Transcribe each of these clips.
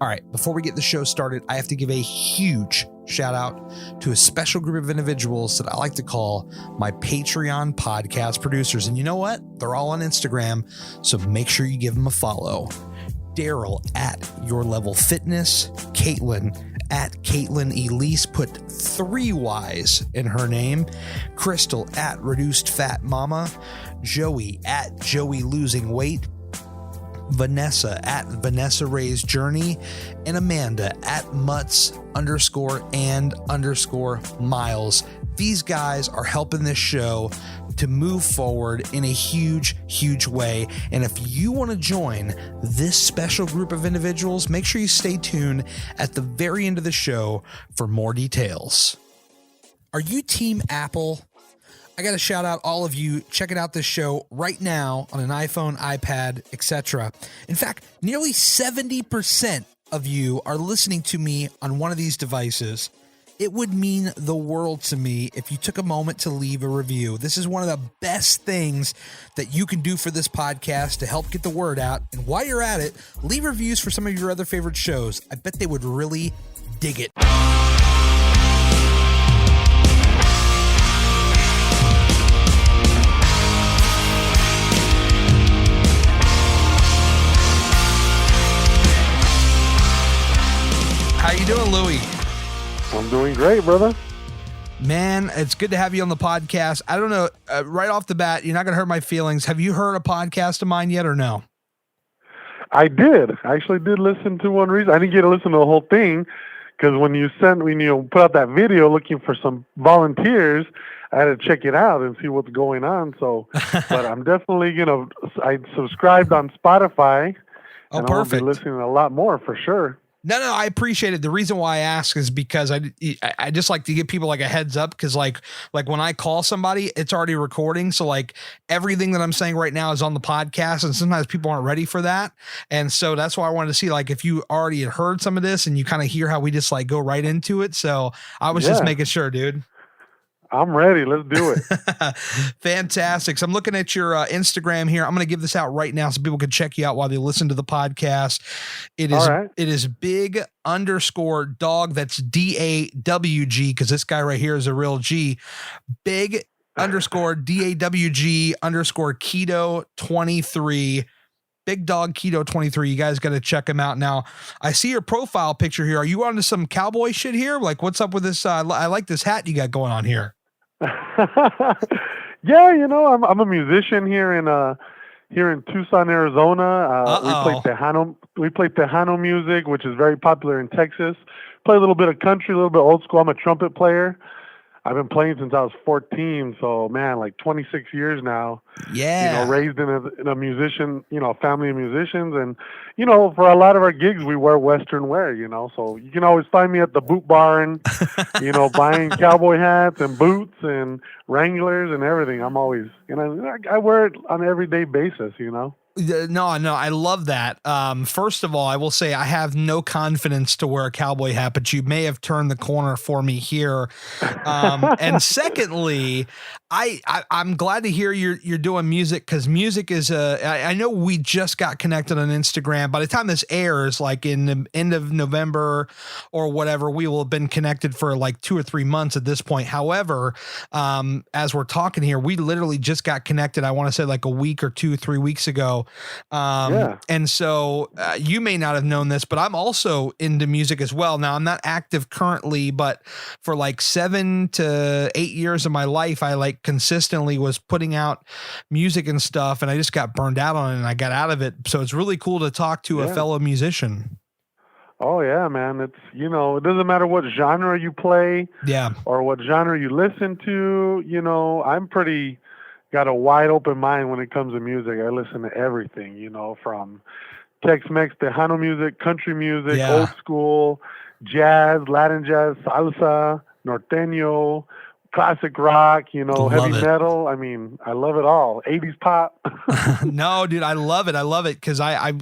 All right, before we get the show started, I have to give a huge shout out to a special group of individuals that I like to call my Patreon podcast producers. And you know what? They're all on Instagram, so make sure you give them a follow. Daryl at Your Level Fitness, Kaitlyn at Kaitlyn Elise, put 3 Y's in her name, Crystal at Reduced Fat Mama, Joey at Joey Losing Weight, Vanessa at Vanessa Ray's Journey, and Amanda at Mutts_and_miles. These guys are helping this show to move forward in a huge, huge way. And if you want to join this special group of individuals, make sure you stay tuned at the very end of the show for more details. Are you Team Apple? I got to shout out all of you checking out this show right now on an iPhone, iPad, etc. In fact, nearly 70% of you are listening to me on one of these devices. It would mean the world to me if you took a moment to leave a review. This is one of the best things that you can do for this podcast to help get the word out. And while you're at it, leave reviews for some of your other favorite shows. I bet they would really dig it. How you doing, Louie? I'm doing great, brother. Man, it's good to have you on the podcast. I don't know, right off the bat, you're not going to hurt my feelings. Have you heard a podcast of mine yet or no? I did. I actually did listen to one recently. I didn't get to listen to the whole thing because when you put out that video looking for some volunteers, I had to check it out and see what's going on. So, but I'm definitely I subscribed on Spotify. Oh, and perfect. I'll be listening a lot more for sure. No, I appreciate it. The reason why I ask is because I just like to give people like a heads up because like when I call somebody, it's already recording. So like everything that I'm saying right now is on the podcast, and sometimes people aren't ready for that. And so that's why I wanted to see like if you already had heard some of this and you kind of hear how we just like go right into it. So I was just making sure, dude. I'm ready. Let's do it. Fantastic. So I'm looking at your Instagram here. I'm going to give this out right now so people can check you out while they listen to the podcast. It is big_dog. That's DAWG because this guy right here is a real G. Big_DAWG_keto 23. Big Dog Keto 23. You guys got to check him out. Now, I see your profile picture here. Are you onto some cowboy shit here? Like, what's up with this? I like this hat you got going on here. Yeah, I'm a musician here in Tucson, Arizona. We play Tejano music, which is very popular in Texas. Play a little bit of country, a little bit old school. I'm a trumpet player. I've been playing since I was 14, so man, like 26 years now. Yeah. Raised in a musician, family of musicians, and for a lot of our gigs we wear Western wear, so you can always find me at the Boot Barn, buying cowboy hats and boots and Wranglers and everything. I'm always, I wear it on an everyday basis, No, I love that. First of all, I will say I have no confidence to wear a cowboy hat, but you may have turned the corner for me here. And secondly, I'm glad to hear you're doing music because music is I know we just got connected on Instagram. By the time this airs, like in the end of November or whatever, we will have been connected for like 2 or 3 months at this point. However, as we're talking here, we literally just got connected. I want to say like a week or 2-3 weeks ago. And so you may not have known this, but I'm also into music as well. Now I'm not active currently, but for like 7 to 8 years of my life, I like consistently was putting out music and stuff, and I just got burned out on it and I got out of it. So it's really cool to talk to a fellow musician. Oh yeah, man. It's, it doesn't matter what genre you play or what genre you listen to, I'm got a wide open mind when it comes to music. I listen to everything, from Tex-Mex, Tejano music, country music, old school, jazz, Latin jazz, salsa, norteño, classic rock, you know, heavy Love it. metal. I mean, I love it all. 80s pop. No, dude, I love it. I love it because I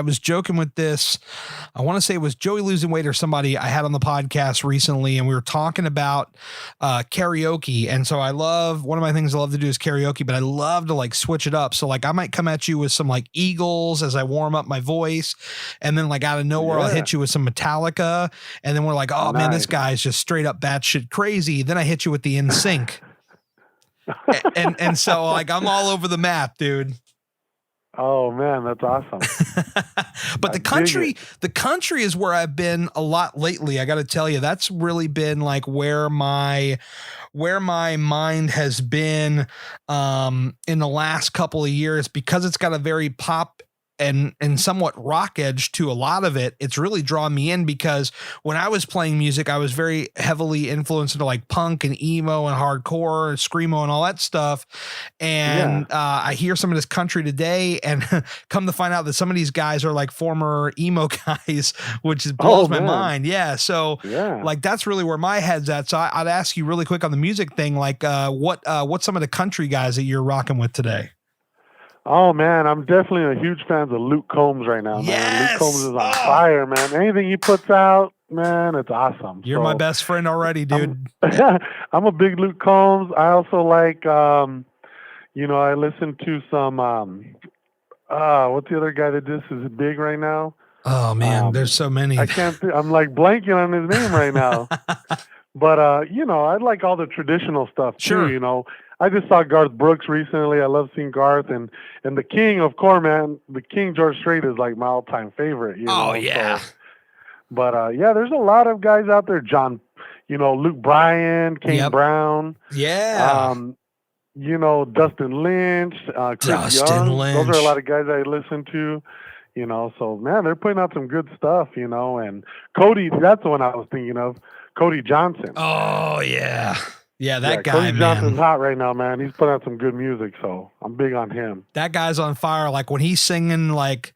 was joking with this. I want to say it was Joey Losing Weight or somebody I had on the podcast recently, and we were talking about karaoke. And so one of my things I love to do is karaoke, but I love to like switch it up. So like I might come at you with some like Eagles as I warm up my voice, and then like out of nowhere I'll hit you with some Metallica, and then we're like, oh man, this guy's just straight up batshit crazy. Then I hit you with the NSYNC. and so like I'm all over the map, dude. Oh man, that's awesome. But the country is where I've been a lot lately. I got to tell you, that's really been like where my mind has been in the last couple of years, because it's got a very pop and somewhat rock edge to a lot of it. It's really drawn me in, because when I was playing music, I was very heavily influenced into like punk and emo and hardcore and screamo and all that stuff. And I hear some of this country today, and come to find out that some of these guys are like former emo guys, which blows my mind. Yeah. So like, that's really where my head's at. So I'd ask you really quick on the music thing, like what's some of the country guys that you're rocking with today? Oh man, I'm definitely a huge fan of Luke Combs right now, man. Yes! Luke Combs is on fire, man. Anything he puts out, man, it's awesome. You're my best friend already, dude. I'm a big Luke Combs. I also like, you know, I listen to some, what's the other guy that this is big right now? Oh man, there's so many. I'm like blanking on his name right now. But, you know, I like all the traditional stuff too, you know. I just saw Garth Brooks recently. I love seeing Garth, and the King, of course, man. The King, George Strait, is like my all-time favorite. You know? Yeah. So, but yeah, there's a lot of guys out there. John, you know, Luke Bryan, Kane Brown. Yeah. You know, Dustin Lynch, Chris Young. Those are a lot of guys I listen to. You know, so man, they're putting out some good stuff. You know, and Cody, that's the one I was thinking of. Cody Johnson. Oh yeah. Yeah, that guy, Cody Johnson's hot right now, man. He's putting out some good music, so I'm big on him. That guy's on fire. Like when he's singing, like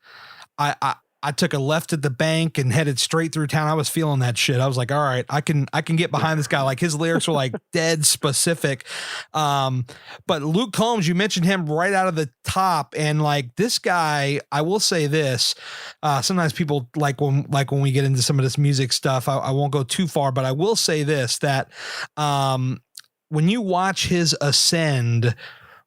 I took a left at the bank and headed straight through town. I was feeling that shit. I was like, all right, I can get behind this guy. Like his lyrics were like dead specific. But Luke Combs, you mentioned him right out of the top, and like this guy, I will say this. Sometimes people like when we get into some of this music stuff, I won't go too far, but I will say this, that when you watch his ascend,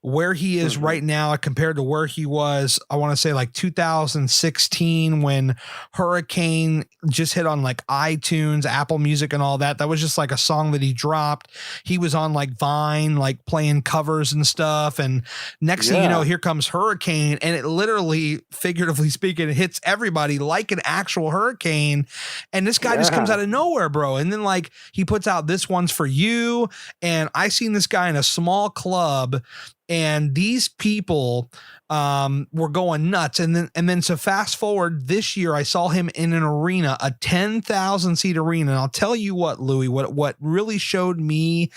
where he is right now compared to where he was, I want to say like 2016 when Hurricane just hit on like iTunes, Apple Music and all that. That was just like a song that he dropped. He was on like Vine, like playing covers and stuff. And next thing you know, here comes Hurricane, and it literally, figuratively speaking, it hits everybody like an actual hurricane. And this guy just comes out of nowhere, bro. And then like he puts out This One's For You. And I seen this guy in a small club, and these people were going nuts. And then so fast forward this year, I saw him in an arena, a 10,000 seat arena. And I'll tell you what, Louie, what really showed me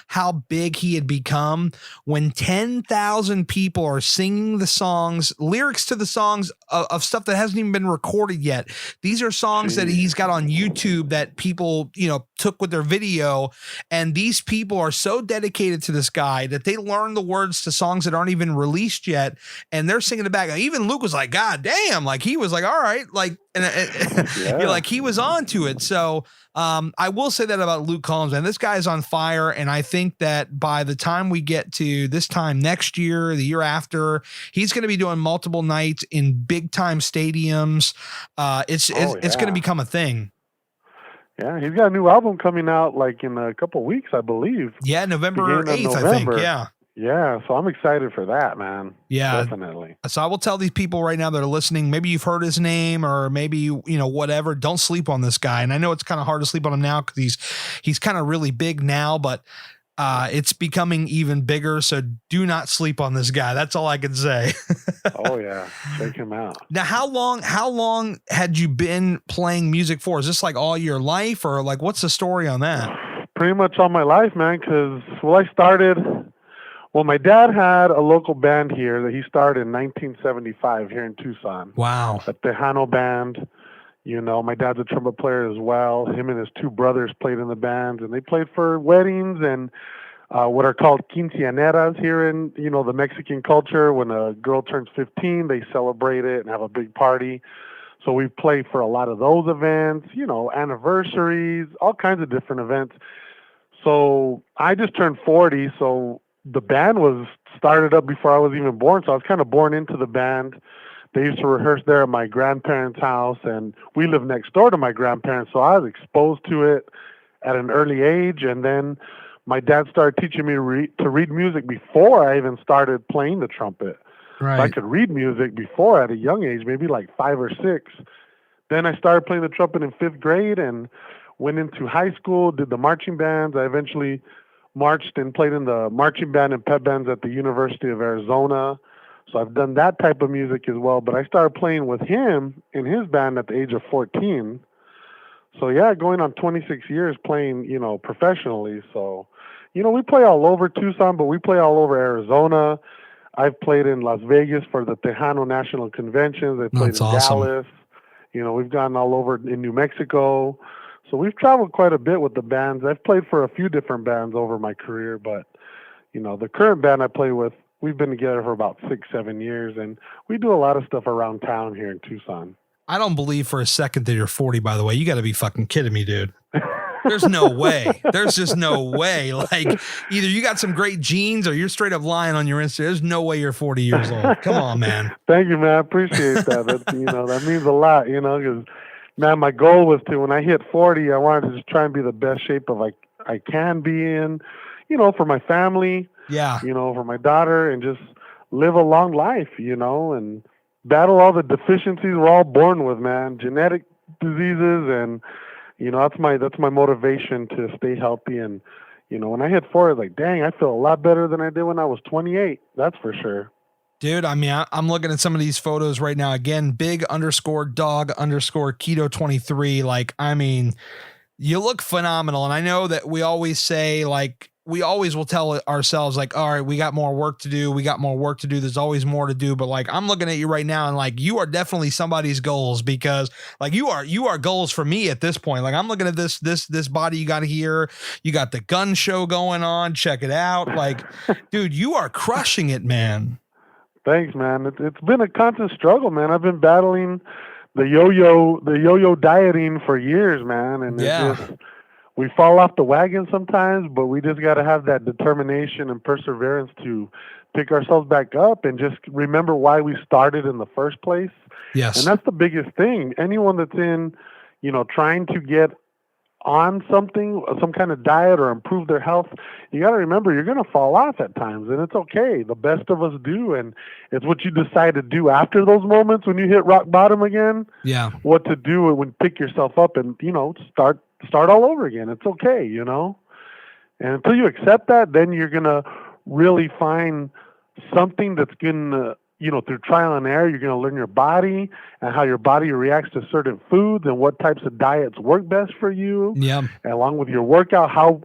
how big he had become, when 10,000 people are singing the songs, lyrics to the songs of stuff that hasn't even been recorded yet. These are songs that he's got on YouTube that people, you know, took with their video. And these people are so dedicated to this guy that they learn the words to songs that aren't even released yet. And they're singing it back. Even Luke was like, God damn, like he was like, all right, like, and you're like, he was on to it. So I will say that about Luke Combs, man. This guy's on fire. And I think that by the time we get to this time next year, the year after, he's going to be doing multiple nights in big time stadiums. It's going to become a thing. Yeah, he's got a new album coming out like in a couple weeks, I believe. Yeah, November 8th, I think. Yeah. Yeah, so I'm excited for that, man. Yeah, definitely. So I will tell these people right now that are listening, maybe you've heard his name, or maybe, you know, whatever, don't sleep on this guy. And I know it's kind of hard to sleep on him now because he's kind of really big now, but it's becoming even bigger. So do not sleep on this guy. That's all I can say. Oh yeah. Check him out. Now, how long had you been playing music for? Is this like all your life, or like, what's the story on that? Pretty much all my life, man. Cause my dad had a local band here that he started in 1975 here in Tucson. Wow. A Tejano band. You know, my dad's a trumpet player as well. Him and his two brothers played in the band, and they played for weddings and what are called quinceañeras here in, the Mexican culture. When a girl turns 15, they celebrate it and have a big party. So we play for a lot of those events, anniversaries, all kinds of different events. So I just turned 40, so the band was started up before I was even born. So I was kind of born into the band. They used to rehearse there at my grandparents' house, and we live next door to my grandparents. So I was exposed to it at an early age. And then my dad started teaching me to read music before I even started playing the trumpet. Right. So I could read music before at a young age, maybe like 5 or 6. Then I started playing the trumpet in 5th grade and went into high school, did the marching bands. I eventually marched and played in the marching band and pep bands at the University of Arizona. So I've done that type of music as well. But I started playing with him in his band at the age of 14. So yeah, going on 26 years playing, professionally. So, we play all over Tucson, but we play all over Arizona. I've played in Las Vegas for the Tejano National Conventions. I played in awesome. Dallas. We've gone all over in New Mexico. So we've traveled quite a bit with the bands. I've played for a few different bands over my career, but, the current band I play with, we've been together for about 6-7 years, and we do a lot of stuff around town here in Tucson. I don't believe for a second that you're 40, by the way. You got to be fucking kidding me, dude. There's no way. There's just no way. Like, either you got some great genes or you're straight up lying on your Instagram. There's no way you're 40 years old. Come on, man. Thank you, man. I appreciate that. That means a lot, because, man, my goal was to, when I hit 40, I wanted to just try and be the best shape of I can be in, for my family, for my daughter, and just live a long life, and battle all the deficiencies we're all born with, man, genetic diseases. And, that's my motivation to stay healthy. And, when I hit 40, I was like, dang, I feel a lot better than I did when I was 28. That's for sure. Dude, I mean, I'm looking at some of these photos right now. Again, big_dog_keto23. Like, I mean, you look phenomenal. And I know that we always say, like, we always will tell ourselves, like, all right, we got more work to do. We got more work to do. There's always more to do. But like, I'm looking at you right now and like, you are definitely somebody's goals, because like you are goals for me at this point. Like, I'm looking at this body you got here. You got the gun show going on. Check it out. Like, dude, you are crushing it, man. Thanks, man. It's been a constant struggle, man. I've been battling the yo-yo dieting for years, man. And we fall off the wagon sometimes, but we just got to have that determination and perseverance to pick ourselves back up and just remember why we started in the first place. Yes. And that's the biggest thing. Anyone that's in, trying to get on something, some kind of diet or improve their health, you got to remember you're going to fall off at times, and it's okay. The best of us do, and it's what you decide to do after those moments when you hit rock bottom again. Yeah. What to do when pick yourself up and, start all over again. It's okay, And until you accept that, then you're going to really find something that's going to, through trial and error, you're going to learn your body and how your body reacts to certain foods and what types of diets work best for you. Yeah. And along with your workout, how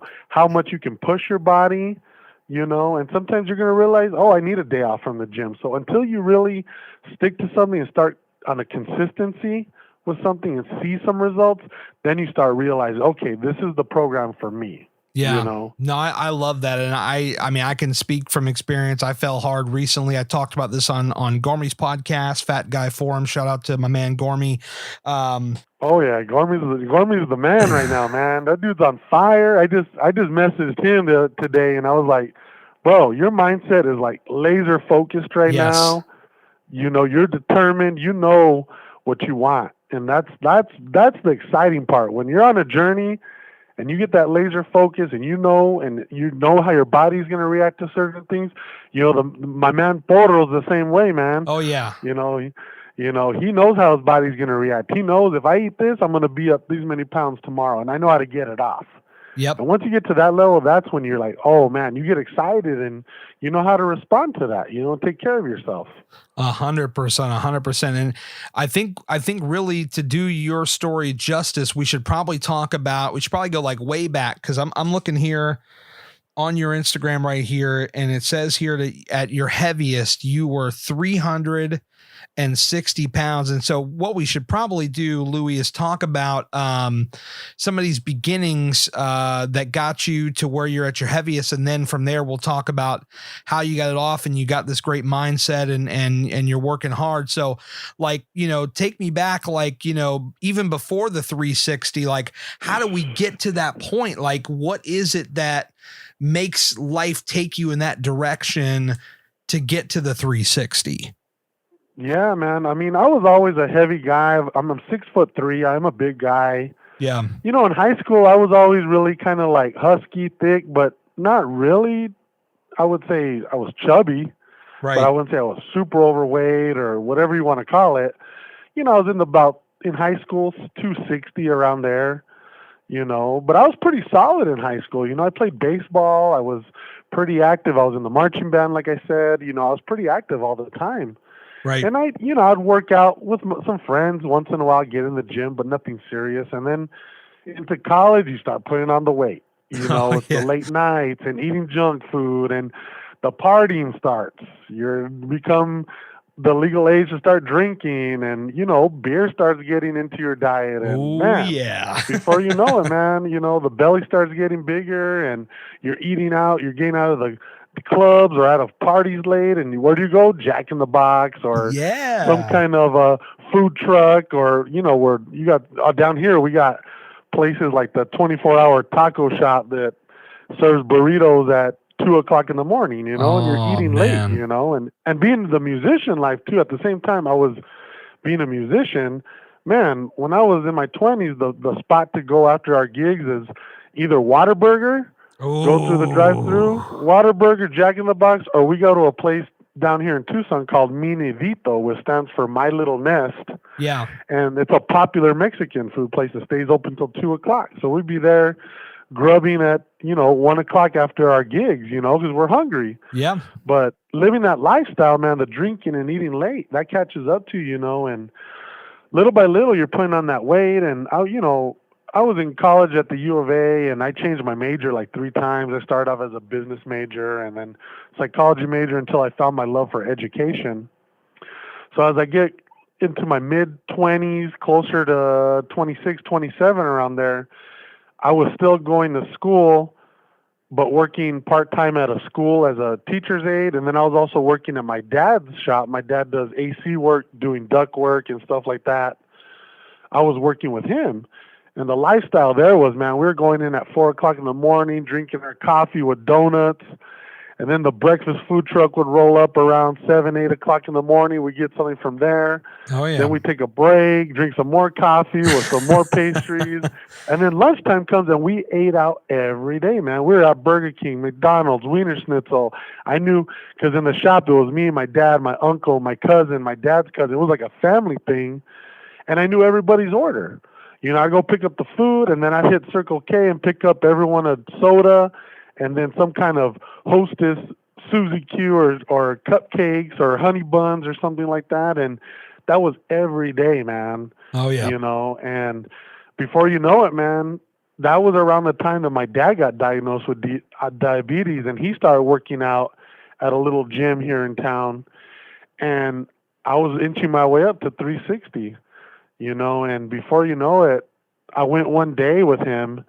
much you can push your body, and sometimes you're going to realize, oh, I need a day off from the gym. So until you really stick to something and start on a consistency with something and see some results, then you start realizing, okay, this is the program for me. Yeah. No, I love that. And I mean, I can speak from experience. I fell hard recently. I talked about this on Gormy's podcast, Fat Guy Forum. Shout out to my man, Gormy. Oh yeah. Gormy's the man right now, man. That dude's on fire. I just messaged him today and I was like, bro, your mindset is like laser focused right now. You're determined, what you want. And that's the exciting part. When you're on a journey and you get that laser focus and you know how your body's going to react to certain things, my man Porro's the same way, man. Oh yeah. He knows how his body's going to react. He knows if I eat this, I'm going to be up these many pounds tomorrow, and I know how to get it off. Yep. And once you get to that level, that's when you're like, oh man, you get excited and you know how to respond to that. Take care of yourself. 100%. And I think really, to do your story justice, we should probably go like way back. Cause I'm looking here on your Instagram right here. And it says here that at your heaviest, you were 300 60 pounds. And so what we should probably do, Louie, is talk about some of these beginnings that got you to where you're at your heaviest. And then from there, we'll talk about how you got it off and you got this great mindset and you're working hard. So like, take me back, like, even before the 360, like how do we get to that point? Like, what is it that makes life take you in that direction to get to the 360? Yeah, man. I mean, I was always a heavy guy. I'm 6'3". I'm a big guy. Yeah. In high school, I was always really kind of like husky, thick, but not really. I would say I was chubby, Right. but I wouldn't say I was super overweight or whatever you want to call it. I was in high school, 260 around there, but I was pretty solid in high school. I played baseball. I was pretty active. I was in the marching band, like I said. I was pretty active all the time. Right. And I'd work out with some friends once in a while, get in the gym, but nothing serious. And then into college, you start putting on the weight, with the late nights and eating junk food, and the partying starts. You become the legal age to start drinking, and, beer starts getting into your diet. And before you know it, man, the belly starts getting bigger and you're eating out, you're getting out of the clubs or out of parties late, and where do you go? Jack in the Box or some kind of a food truck, or where you got down here we got places like the 24-hour taco shop that serves burritos at 2:00 in the morning, and you're eating late, and being the musician life too. At the same time, I was being a musician, man. When I was in my 20s, the spot to go after our gigs is either Whataburger. Go through the drive-thru, Whataburger, Jack in the Box, or we go to a place down here in Tucson called Mi Nidito, which stands for My Little Nest. Yeah. And it's a popular Mexican food place that stays open till 2:00. So we'd be there grubbing at, 1:00 after our gigs, because we're hungry. Yeah. But living that lifestyle, man, the drinking and eating late, that catches up to you, and little by little you're putting on that weight. And I was in college at the U of A, and I changed my major like 3 times. I started off as a business major and then psychology major until I found my love for education. So as I get into my mid-20s, closer to 26, 27 around there, I was still going to school, but working part-time at a school as a teacher's aide. And then I was also working at my dad's shop. My dad does AC work, doing duct work and stuff like that. I was working with him. And the lifestyle there was, man, we were going in at 4:00 in the morning, drinking our coffee with donuts. And then the breakfast food truck would roll up around 7, 8:00 in the morning. We get something from there. Oh, yeah. Then we take a break, drink some more coffee with some more pastries. And then lunchtime comes, and we ate out every day, man. We were at Burger King, McDonald's, Wiener Schnitzel. I knew, because in the shop, it was me, my dad, my uncle, my cousin, my dad's cousin. It was like a family thing. And I knew everybody's order. I'd go pick up the food, and then I'd hit Circle K and pick up everyone a soda and then some kind of Hostess Suzy Q or cupcakes or honey buns or something like that. And that was every day, man. Oh, yeah. And before you know it, man, that was around the time that my dad got diagnosed with diabetes, and he started working out at a little gym here in town. And I was inching my way up to 360. And before you know it, I went one day with him,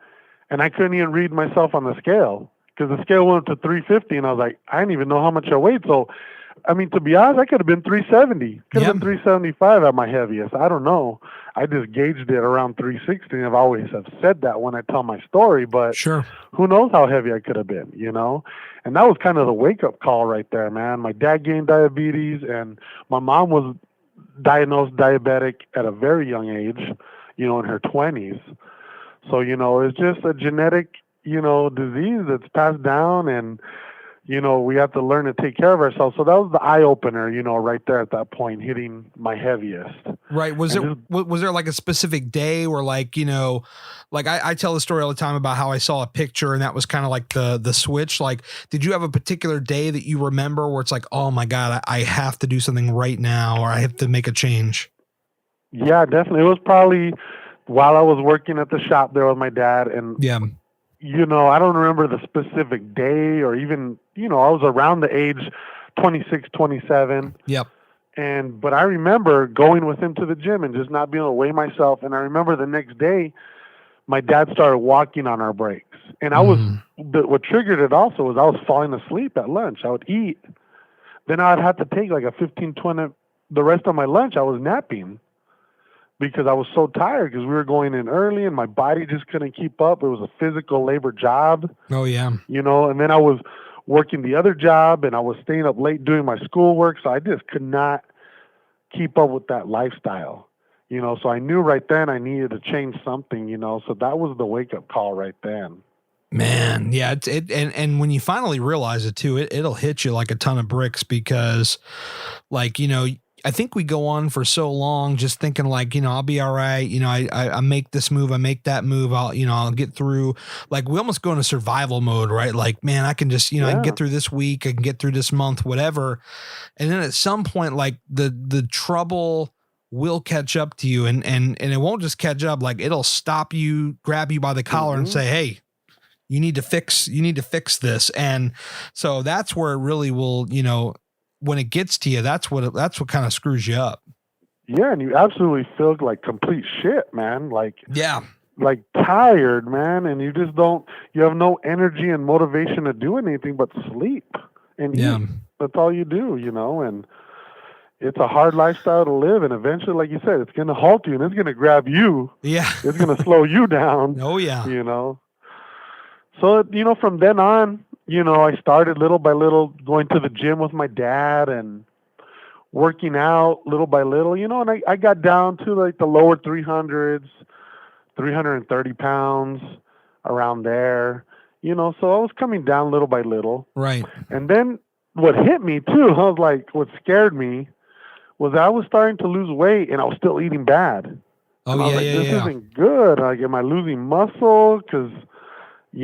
and I couldn't even read myself on the scale because the scale went up to 350, and I was like, I didn't even know how much I weighed. So, I mean, to be honest, I could have been 370, could have been 375 at my heaviest. I don't know. I just gauged it around 360, and I've always have said that when I tell my story, but who knows how heavy I could have been, And that was kind of the wake-up call right there, man. My dad gained diabetes, and my mom was diagnosed diabetic at a very young age, in her 20s. So, it's just a genetic, disease that's passed down, and, we have to learn to take care of ourselves. So that was the eye opener, right there at that point, hitting my heaviest. Right. Was there like a specific day where like, like I tell the story all the time about how I saw a picture and that was kind of like the switch. Like, did you have a particular day that you remember where it's like, oh my God, I have to do something right now, or I have to make a change? Yeah, definitely. It was probably while I was working at the shop there with my dad, and I don't remember the specific day or even, I was around the age 26, 27. Yep. But I remember going with him to the gym and just not being able to weigh myself. And I remember the next day, my dad started walking on our breaks. And what triggered it also was I was falling asleep at lunch. I would eat. Then I'd have to take like a 15-20, the rest of my lunch I was napping because I was so tired because we were going in early and my body just couldn't keep up. It was a physical labor job. Oh, yeah. And then I was working the other job and I was staying up late doing my schoolwork. So I just could not keep up with that lifestyle, so I knew right then I needed to change something, so that was the wake up call right then. Man, yeah, and when you finally realize it too, it'll hit you like a ton of bricks because, like, I think we go on for so long just thinking like, I'll be all right. I make this move, I make that move. I'll get through. Like we almost go into survival mode, right? Like, man, I can just, I can get through this week, I can get through this month, whatever. And then at some point, like the trouble will catch up to you, and it won't just catch up. Like it'll stop you, grab you by the collar, and say, "Hey, you need to fix this." And so that's where it really will, when it gets to you, that's what kind of screws you up. Yeah. And you absolutely feel like complete shit, man. Like, yeah, like tired, man. And you have no energy and motivation to do anything but sleep and eat. That's all you do, and it's a hard lifestyle to live. And eventually, like you said, it's going to halt you and it's going to grab you. Yeah. It's going to slow you down. Oh yeah. So, from then on, I started little by little going to the gym with my dad and working out little by little, and I got down to like the lower 300s, 330 pounds around there, so I was coming down little by little. Right. And then what hit me too, I was like, what scared me was I was starting to lose weight and I was still eating bad. Oh, yeah, this isn't good. Like, am I losing muscle? Because I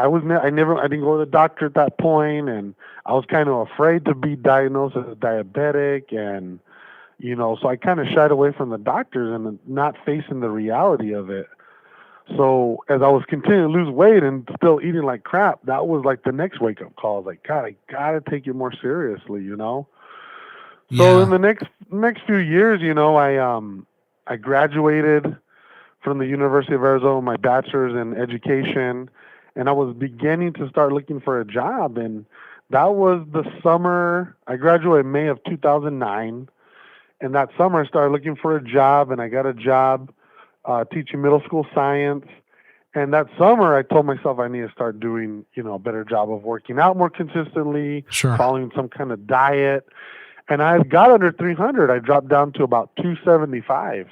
didn't go to the doctor at that point, and I was kind of afraid to be diagnosed as a diabetic, and so I kind of shied away from the doctors and not facing the reality of it. So as I was continuing to lose weight and still eating like crap, that was like the next wake up call. I was like, God, I gotta take it more seriously, So in the next few years, I graduated from the University of Arizona, my bachelor's in education, and I was beginning to start looking for a job. And that was the summer. I graduated May of 2009. And that summer I started looking for a job, and I got a job teaching middle school science. And that summer I told myself I need to start doing, a better job of working out more consistently, following some kind of diet. And I got under 300. I dropped down to about 275.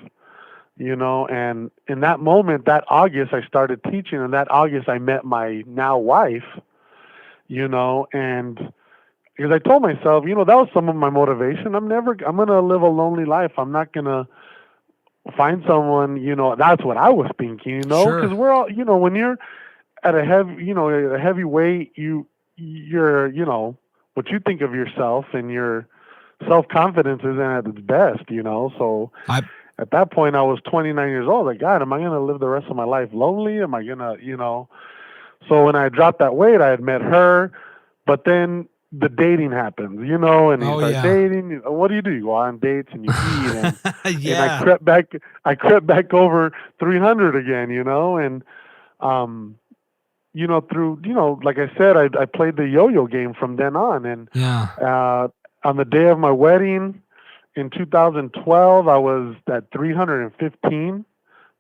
And in that moment, that August, I started teaching, and that August, I met my now wife, and because I told myself, that was some of my motivation. I'm going to live a lonely life. I'm not going to find someone, that's what I was thinking, because we're all, when you're at a heavy weight, you're, what you think of yourself and your self-confidence isn't at its best, so at that point, I was 29 years old. Like, God, am I going to live the rest of my life lonely? Am I going to, So when I dropped that weight, I had met her, but then the dating happens, and you start dating. What do? You go on dates and you eat, and, and I crept back over 300 again, and through, like I said, I played the yo-yo game from then on, and on the day of my wedding, in 2012, I was at 315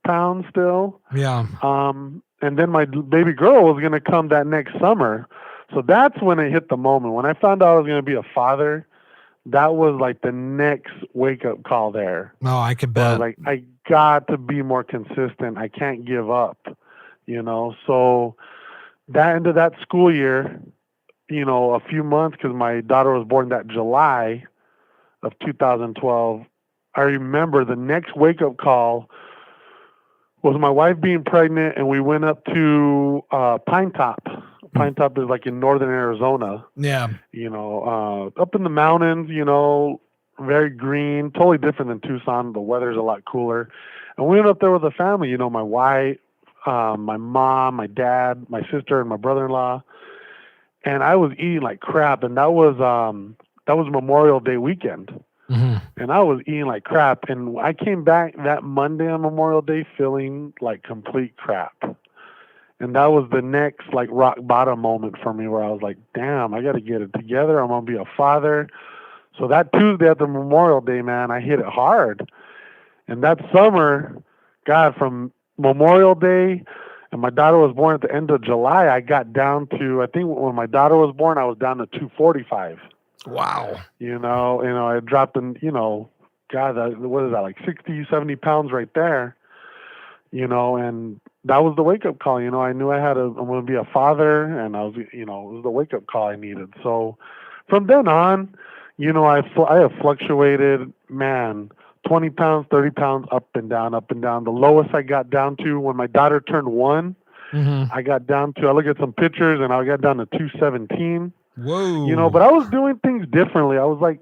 pounds still. Yeah. And then my baby girl was going to come that next summer. So that's when it hit the moment. When I found out I was going to be a father, that was like the next wake up call there. Oh, I could bet. Like, I got to be more consistent. I can't give up, So that end of that school year, a few months, because my daughter was born that July of 2012, I remember the next wake up call was my wife being pregnant, and we went up to Pine Top. Pine Top is like in northern Arizona. Yeah. Up in the mountains, very green, totally different than Tucson. The weather's a lot cooler. And we went up there with the family, my wife, my mom, my dad, my sister, and my brother-in-law. And I was eating like crap. And that was that was Memorial Day weekend. Mm-hmm. And I was eating like crap. And I came back that Monday on Memorial Day feeling like complete crap. And that was the next like rock bottom moment for me where I was like, damn, I got to get it together. I'm going to be a father. So that Tuesday after Memorial Day, man, I hit it hard. And that summer, God, from Memorial Day, and my daughter was born at the end of July, I got down to, I think when my daughter was born, I was down to 245. Wow. I dropped in, God, what is that, like 60, 70 pounds right there, and that was the wake up call. I knew I'm going to be a father, and I was, it was the wake up call I needed. So from then on, I have fluctuated, man, 20 pounds, 30 pounds, up and down, up and down. The lowest I got down to when my daughter turned 1, mm-hmm. I look at some pictures and I got down to 217. Whoa. But I was doing things differently. I was like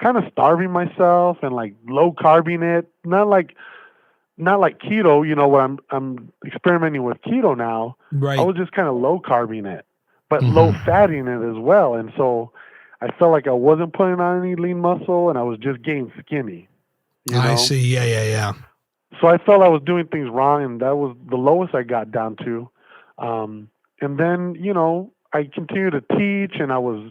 kind of starving myself and like low carbing it. Not like keto, what I'm experimenting with keto now. Right. I was just kind of low carbing it, but mm-hmm. low fatting it as well. And so I felt like I wasn't putting on any lean muscle and I was just getting skinny. I see. Yeah. So I felt I was doing things wrong, and that was the lowest I got down to. And then, I continued to teach, and I was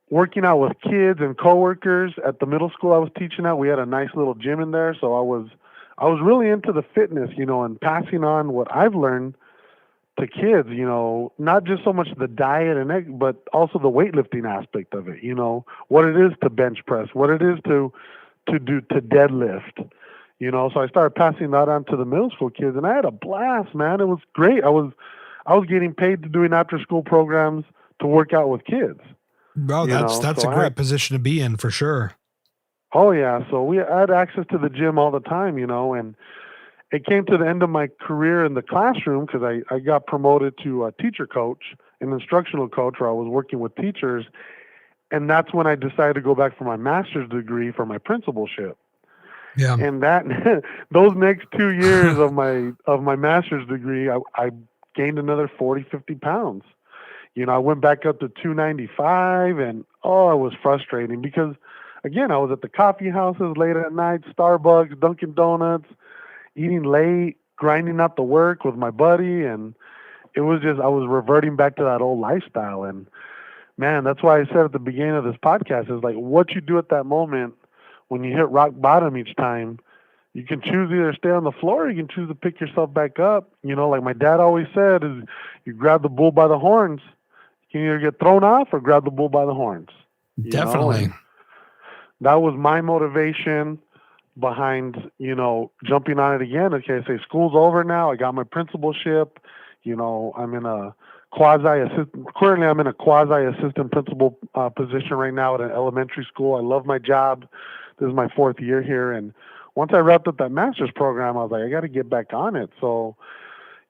working out with kids and coworkers at the middle school I was teaching at. We had a nice little gym in there, so I was really into the fitness, and passing on what I've learned to kids, not just so much the diet but also the weightlifting aspect of it, what it is to bench press, what it is to deadlift, so I started passing that on to the middle school kids, and I had a blast, man. It was great. I was getting paid to doing after school programs to work out with kids. Bro, that's a great position to be in for sure. Oh yeah. So I had access to the gym all the time, and it came to the end of my career in the classroom because I got promoted to a teacher coach, an instructional coach, where I was working with teachers. And that's when I decided to go back for my master's degree for my principalship. Yeah. And those next 2 years of my master's degree, I gained another 40, 50 pounds. I went back up to 295, and it was frustrating because, again, I was at the coffee houses late at night, Starbucks, Dunkin' Donuts, eating late, grinding out the work with my buddy, and it was just, I was reverting back to that old lifestyle. And man, that's why I said at the beginning of this podcast is like what you do at that moment when you hit rock bottom each time. You can choose either stay on the floor or you can choose to pick yourself back up. Like my dad always said, is you grab the bull by the horns. You can either get thrown off or grab the bull by the horns. Definitely. That was my motivation behind, jumping on it again. Okay, say school's over now. I got my principalship. I'm in a currently I'm in a quasi-assistant principal position right now at an elementary school. I love my job. This is my 4th year here. And once I wrapped up that master's program, I was like, I got to get back on it. So,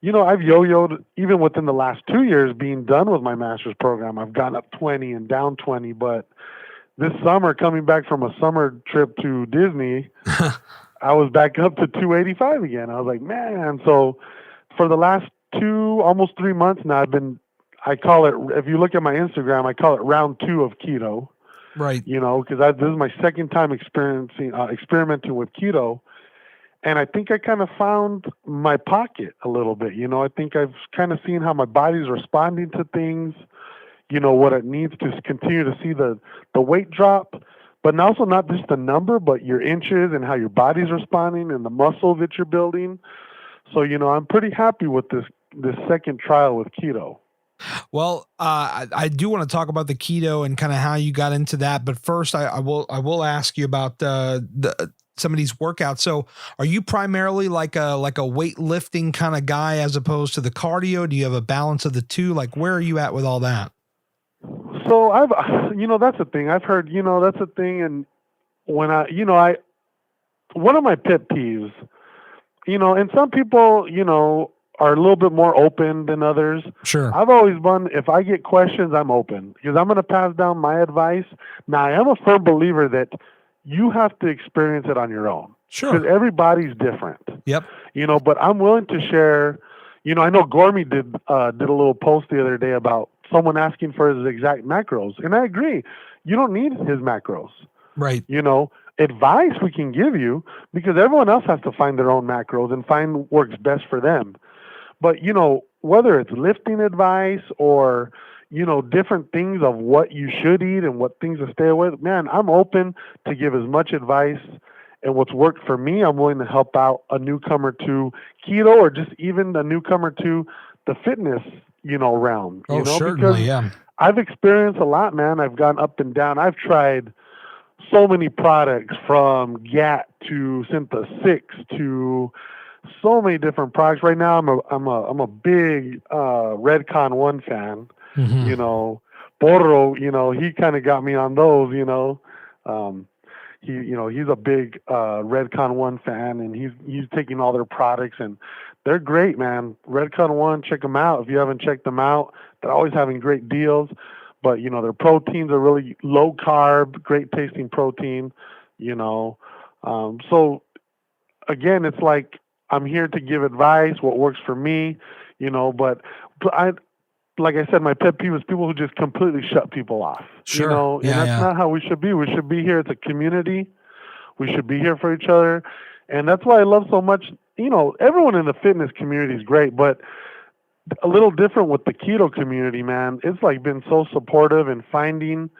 I've yo-yoed even within the last 2 years being done with my master's program. I've gone up 20 and down 20. But this summer, coming back from a summer trip to Disney, I was back up to 285 again. I was like, man. So for the last almost 3 months now, I call it, if you look at my Instagram, I call it round 2 of keto. Right. Because this is my second time experimenting with keto. And I think I kind of found my pocket a little bit. I think I've kind of seen how my body's responding to things, what it needs to continue to see the weight drop, but also not just the number, but your inches and how your body's responding and the muscle that you're building. So, I'm pretty happy with this second trial with keto. Well, I do want to talk about the keto and kind of how you got into that. But first, I will ask you about some of these workouts. So are you primarily like a weightlifting kind of guy as opposed to the cardio? Do you have a balance of the two? Like, where are you at with all that? So that's the thing. I've heard, that's the thing. And when one of my pet peeves, and some people, are a little bit more open than others. Sure. I've always been, if I get questions, I'm open because I'm going to pass down my advice. Now, I am a firm believer that you have to experience it on your own. Sure. Because everybody's different. Yep. But I'm willing to share, I know Gormy did a little post the other day about someone asking for his exact macros. And I agree. You don't need his macros. Right. You know, advice we can give you because everyone else has to find their own macros and find what works best for them. But, you know, whether it's lifting advice or, you know, different things of what you should eat and what things to stay away, man, I'm open to give as much advice. And what's worked for me, I'm willing to help out a newcomer to keto or just even a newcomer to the fitness, you know, realm. You know, certainly, because I've experienced a lot, man. I've gone up and down. I've tried so many products from GAT to Syntha 6 to so many different products. Right now, I'm a big Redcon 1 fan. Mm-hmm. You know, Porro, you know, he kind of got me on those. You know, he's a big Redcon 1 fan, and he's taking all their products, and they're great, man. Redcon 1, check them out if you haven't checked them out. They're always having great deals. But, you know, their proteins are really low carb, great tasting protein, you know. So, again, it's like I'm here to give advice, what works for me, you know. But like I said, my pet peeve is people who just completely shut people off. Sure. You know, and that's not how we should be. We should be here as a community. We should be here for each other. And that's why I love so much, you know, everyone in the fitness community is great, but a little different with the keto community, man. It's like been so supportive and finding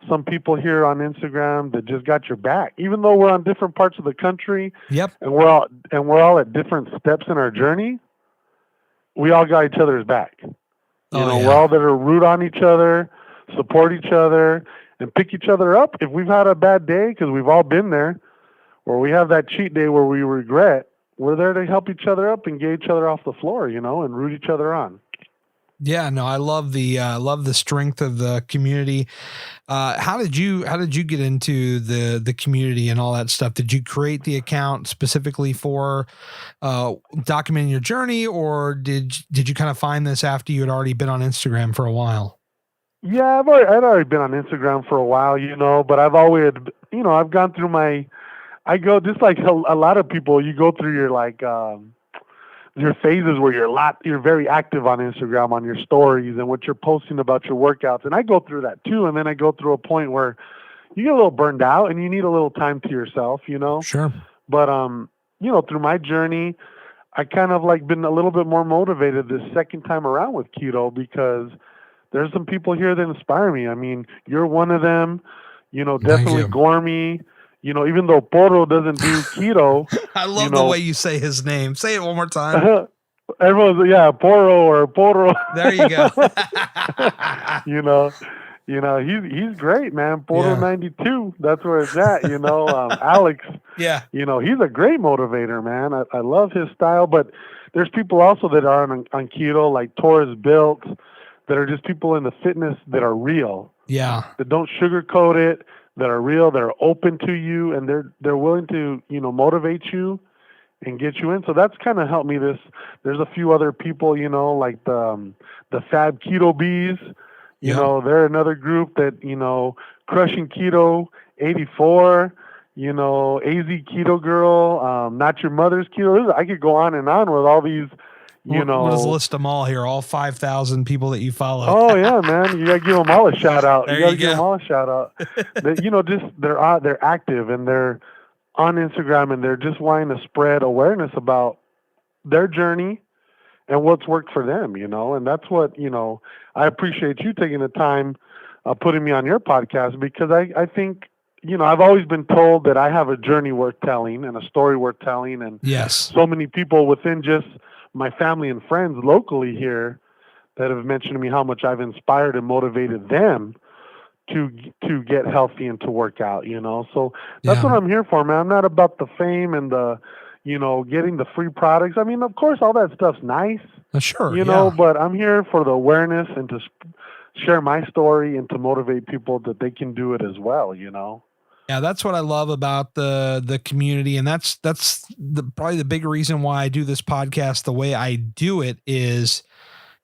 some people here on Instagram that just got your back, even though we're on different parts of the country. Yep. And we're all at different steps in our journey. We all got each other's back. You know, we're all there to root on each other, support each other, and pick each other up if we've had a bad day, because we've all been there, or we have that cheat day where we regret. We're there to help each other up and get each other off the floor, you know, and root each other on. Yeah, no, I love the strength of the community. How did you get into the community and all that stuff? Did you create the account specifically for documenting your journey, or did you kind of find this after you had already been on Instagram for a while? Yeah, I'd already been on Instagram for a while, you know, but I've always, you know, I've gone through I go just like a lot of people. You go through your phases where you're very active on Instagram on your stories and what you're posting about your workouts, and I go through that too. And then I go through a point where you get a little burned out and you need a little time to yourself, you know. Sure. But you know, through my journey, I kind of like been a little bit more motivated this second time around with keto because there's some people here that inspire me. I mean, you're one of them. You know, definitely Gormy. You know, even though Porro doesn't do keto. I love the way you say his name. Say it one more time. Everyone's, Porro. There you go. you know, he's great, man. Porro 92. That's where it's at, you know. Alex. Yeah. You know, he's a great motivator, man. I love his style, but there's people also that are on keto, like Torres Built, that are just people in the fitness that are real. Yeah. That don't sugarcoat it. That are real, that are open to you, and they're willing to, you know, motivate you and get you in. So that's kind of helped me. There's a few other people, you know, like the Fab Keto Bees, you know, they're another group that, you know, Crushing Keto 84, you know, AZ Keto Girl, Not Your Mother's Keto. I could go on and on with all these. You know, we'll just list them all here. All 5,000 people that you follow. Oh yeah, man! You gotta give them all a shout out. There you gotta give them all a shout out. You know, just they're active and they're on Instagram and they're just wanting to spread awareness about their journey and what's worked for them. You know, and that's what, you know. I appreciate you taking the time putting me on your podcast because I think, you know, I've always been told that I have a journey worth telling and a story worth telling, and so many people within just my family and friends locally here that have mentioned to me how much I've inspired and motivated them to get healthy and to work out, you know. So that's what I'm here for, man. I'm not about the fame and the, you know, getting the free products. I mean, of course, all that stuff's nice, sure, you know, but I'm here for the awareness and to share my story and to motivate people that they can do it as well, you know. Yeah, that's what I love about the community, and that's probably the big reason why I do this podcast the way I do it is,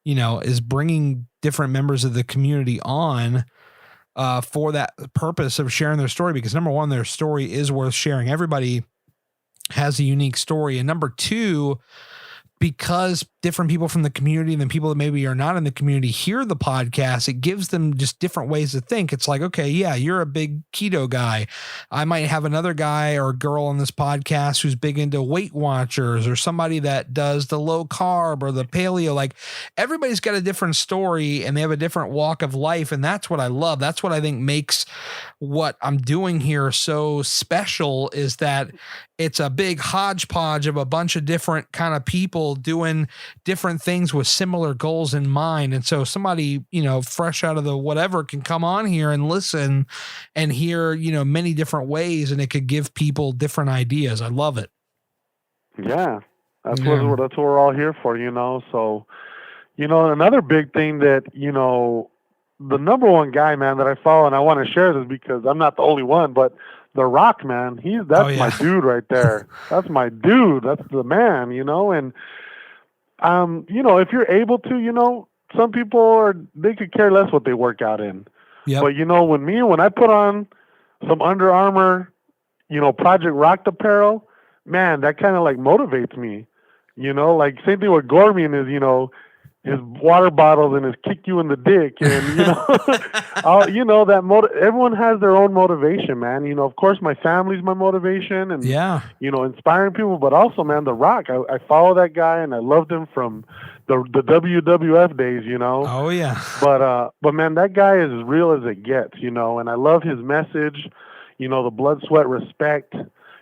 you know, is bringing different members of the community on for that purpose of sharing their story. Because number one, their story is worth sharing. Everybody has a unique story, and number two, because different people from the community and the people that maybe are not in the community hear the podcast, it gives them just different ways to think. It's like, okay, yeah, you're a big keto guy. I might have another guy or girl on this podcast who's big into Weight Watchers, or somebody that does the low carb or the paleo. Like, everybody's got a different story and they have a different walk of life. And that's what I love. That's what I think makes what I'm doing here so special, is that it's a big hodgepodge of a bunch of different kind of people doing different things with similar goals in mind. And so somebody, fresh out of the whatever can come on here and listen and hear, many different ways, and it could give people different ideas. I love it. Yeah. That's what we're all here for, So, another big thing that, the number one guy, man, that I follow, and I want to share this because I'm not the only one, but The Rock, man, that's my dude right there. That's my dude. That's the man, and if you're able to, some people they could care less what they work out in. Yep. But when I put on some Under Armour, Project Rock apparel, man, that kind of like motivates me. Like same thing with Gorman is, his water bottles and his kick you in the dick, and everyone has their own motivation, man. Of course my family's my motivation, and inspiring people, but also, man, The Rock, I follow that guy and I loved him from the WWF days, Oh yeah. But man, that guy is as real as it gets, and I love his message, the blood, sweat, respect.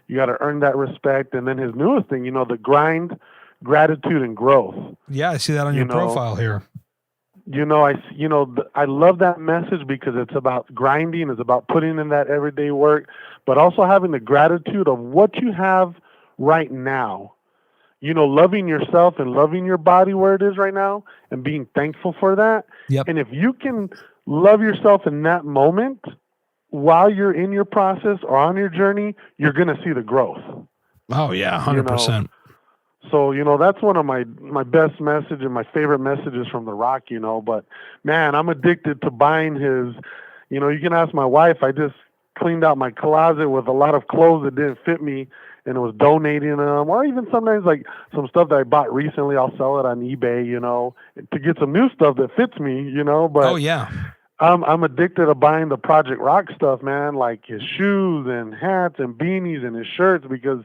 You got to earn that respect. And then his newest thing, the grind, gratitude, and growth. Yeah, I see that on your profile here. I love that message because it's about grinding, it's about putting in that everyday work, but also having the gratitude of what you have right now. Loving yourself and loving your body where it is right now and being thankful for that. Yep. And if you can love yourself in that moment while you're in your process or on your journey, you're going to see the growth. Oh yeah, 100%. So, that's one of my best messages and my favorite messages from The Rock, but man, I'm addicted to buying his, you can ask my wife, I just cleaned out my closet with a lot of clothes that didn't fit me and it was donating them, or even sometimes like some stuff that I bought recently, I'll sell it on eBay, to get some new stuff that fits me, but oh yeah. I'm addicted to buying the Project Rock stuff, man, like his shoes and hats and beanies and his shirts, because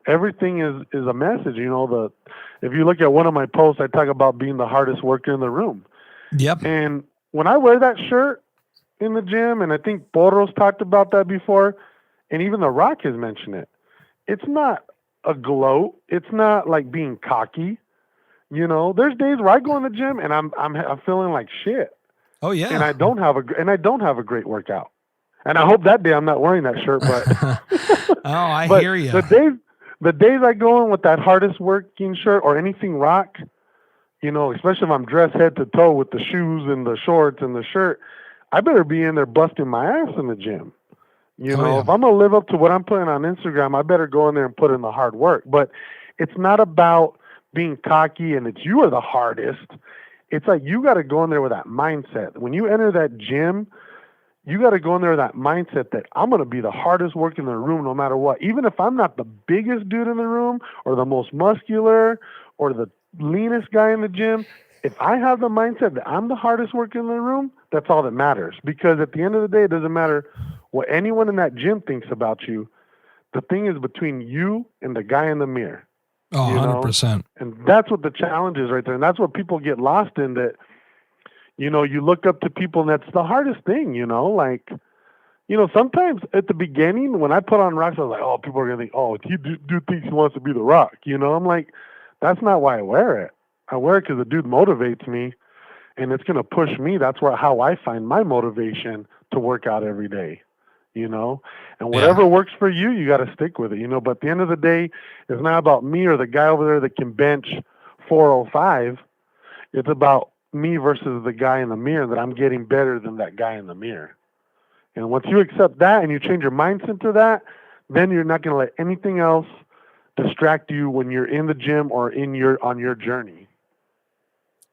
everything is a message. If you look at one of my posts, I talk about being the hardest worker in the room. Yep. And when I wear that shirt in the gym, and I think Porro's talked about that before, and even The Rock has mentioned it, it's not a gloat. It's not like being cocky. There's days where I go in the gym and I'm feeling like shit. Oh yeah. And I don't have a great workout. And I hope that day I'm not wearing that shirt, but oh, I hear you. The days I go in with that hardest working shirt or anything Rock, especially if I'm dressed head to toe with the shoes and the shorts and the shirt, I better be in there busting my ass in the gym. If I'm going to live up to what I'm putting on Instagram, I better go in there and put in the hard work. But it's not about being cocky and it's you are the hardest. It's like you got to go in there with that mindset. When you enter that gym, you got to go in there with that mindset that I'm going to be the hardest work in the room no matter what. Even if I'm not the biggest dude in the room or the most muscular or the leanest guy in the gym, if I have the mindset that I'm the hardest worker in the room, that's all that matters. Because at the end of the day, it doesn't matter what anyone in that gym thinks about you. The thing is between you and the guy in the mirror. Oh, 100%. And that's what the challenge is right there. And that's what people get lost in, that, you look up to people and that's the hardest thing, sometimes at the beginning when I put on Rocks, I was like, oh, people are going to think, oh, he dude thinks he wants to be The Rock. I'm like, that's not why I wear it. I wear it because the dude motivates me and it's going to push me. That's how I find my motivation to work out every day. And whatever works for you, you got to stick with it, but at the end of the day, it's not about me or the guy over there that can bench 405. It's about me versus the guy in the mirror, that I'm getting better than that guy in the mirror. And once you accept that and you change your mindset to that, then you're not going to let anything else distract you when you're in the gym or on your journey.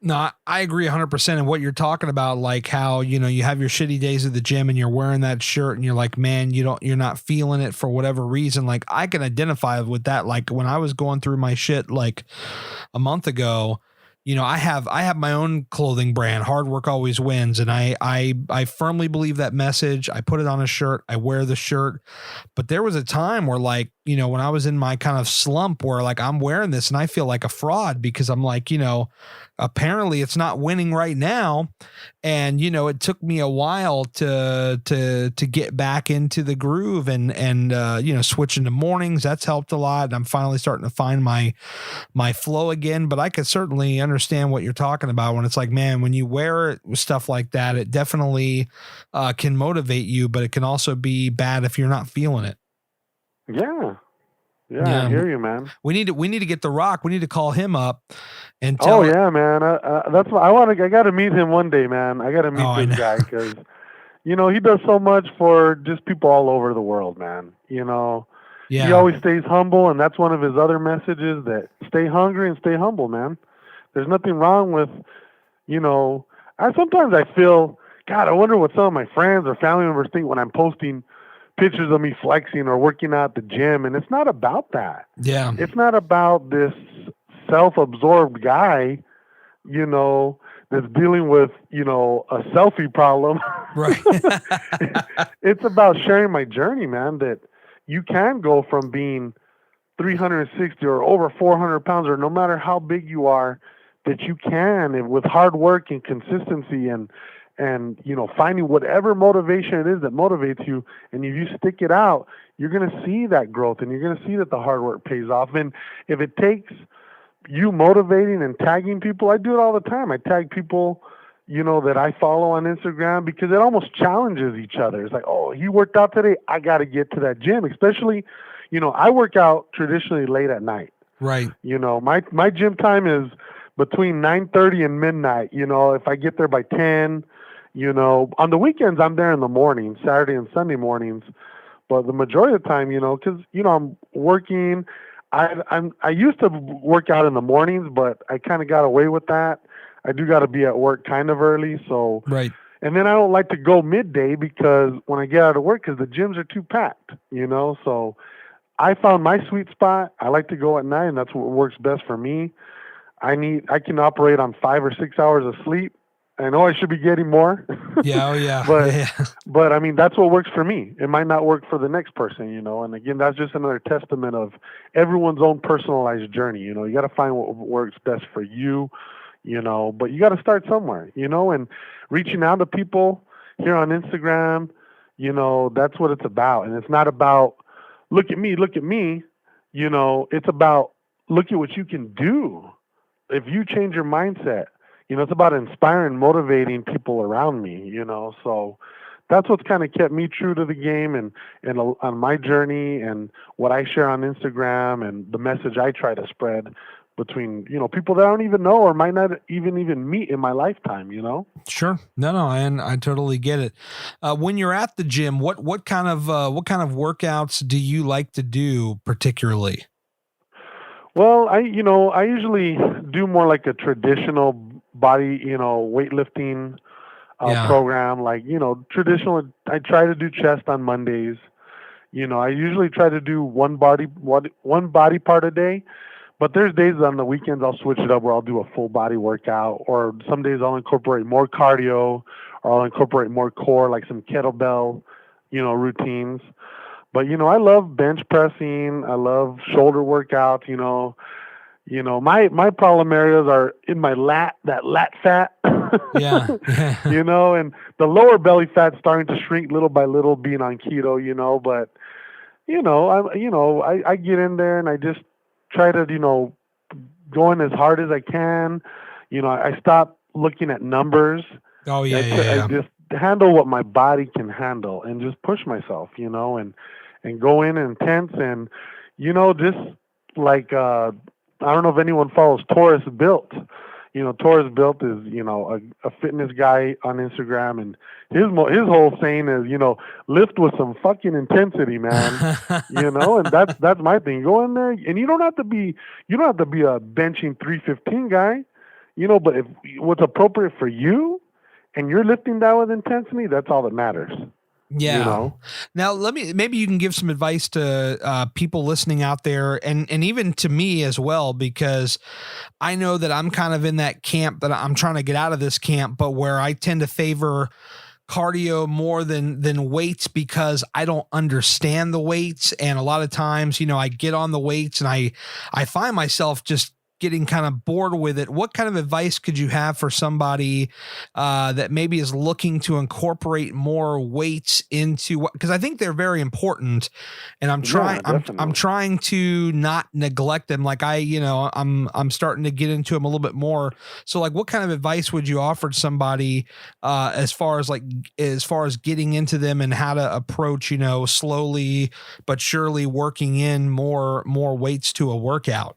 No, I agree 100%. And what you're talking about, like how, you have your shitty days at the gym and you're wearing that shirt and you're like, man, you're not feeling it for whatever reason. Like I can identify with that. Like when I was going through my shit like a month ago, I have my own clothing brand. Hard work always wins. And I firmly believe that message. I put it on a shirt. I wear the shirt. But there was a time where like, when I was in my kind of slump where like I'm wearing this and I feel like a fraud because I'm like, apparently it's not winning right now. And, it took me a while to get back into the groove and switching to mornings. That's helped a lot. And I'm finally starting to find my flow again, but I could certainly understand what you're talking about when it's like, man, when you wear stuff like that, it definitely can motivate you, but it can also be bad if you're not feeling it. Yeah. Yeah, I hear you, man. We need to get The Rock. We need to call him up and Oh tell. yeah, man. That's what I got to meet him one day, man. I got to meet this guy because, he does so much for just people all over the world, man. He always stays humble, and that's one of his other messages: that stay hungry and stay humble, man. There's nothing wrong with, sometimes I feel, God, I wonder what some of my friends or family members think when I'm posting pictures of me flexing or working out at the gym, and it's not about that. Yeah. It's not about this self-absorbed guy, that's dealing with, a selfie problem. Right. It's about sharing my journey, man, that you can go from being 360 or over 400 pounds, or no matter how big you are, that you can, and with hard work and consistency and finding whatever motivation it is that motivates you, and if you stick it out, you're going to see that growth, and you're going to see that the hard work pays off. And if it takes you motivating and tagging people, I do it all the time. I tag people, that I follow on Instagram, because it almost challenges each other. It's like, oh, he worked out today, I got to get to that gym. Especially, I work out traditionally late at night. Right. My gym time is between 9:30 and midnight. If I get there by 10, on the weekends I'm there in the morning, Saturday and Sunday mornings. But the majority of the time, because I'm working. I used to work out in the mornings, but I kind of got away with that. I do got to be at work kind of early, so right. And then I don't like to go midday because when I get out of work, because the gyms are too packed, So I found my sweet spot. I like to go at night, and that's what works best for me. I can operate on 5 or 6 hours of sleep. I know I should be getting more. Yeah, oh yeah. But I mean, that's what works for me. It might not work for the next person, And again, that's just another testament of everyone's own personalized journey. You got to find what works best for you, But you got to start somewhere, And reaching out to people here on Instagram, that's what it's about. And it's not about look at me. It's about look at what you can do if you change your mindset. It's about inspiring, motivating people around me, So that's what's kind of kept me true to the game and on my journey and what I share on Instagram and the message I try to spread between, people that I don't even know or might not even meet in my lifetime, Sure. No, and I totally get it. When you're at the gym, what kind of workouts do you like to do particularly? Well, I usually do more like a traditional body, weightlifting program. Like, traditional, I try to do chest on Mondays. I usually try to do one body part a day, but there's days on the weekends I'll switch it up where I'll do a full body workout, or some days I'll incorporate more cardio, or I'll incorporate more core, like some kettlebell, routines. But, I love bench pressing. I love shoulder workouts, my problem areas are in my that lat fat. Yeah. And the lower belly fat's starting to shrink little by little being on keto, but I get in there and I just try to, go in as hard as I can. I stop looking at numbers. Oh yeah. I just handle what my body can handle and just push myself, and go in intense and, just like, I don't know if anyone follows Taurus Built. Taurus Built is, a fitness guy on Instagram, and his whole saying is, lift with some fucking intensity, man. And that's my thing. Go in there, and you don't have to be a benching 315 guy. But if what's appropriate for you and you're lifting that with intensity, that's all that matters. Yeah. Now, maybe you can give some advice to people listening out there, and even to me as well, because I know that I'm kind of in that camp that I'm trying to get out of this camp, but where I tend to favor cardio more than weights because I don't understand the weights. And a lot of times, I get on the weights and I find myself just getting kind of bored with it. What kind of advice could you have for somebody that maybe is looking to incorporate more weights into what, because I think they're very important, and I'm trying to not neglect them. Like I'm starting to get into them a little bit more. So like, what kind of advice would you offer to somebody as far as getting into them and how to approach, slowly but surely working in more weights to a workout?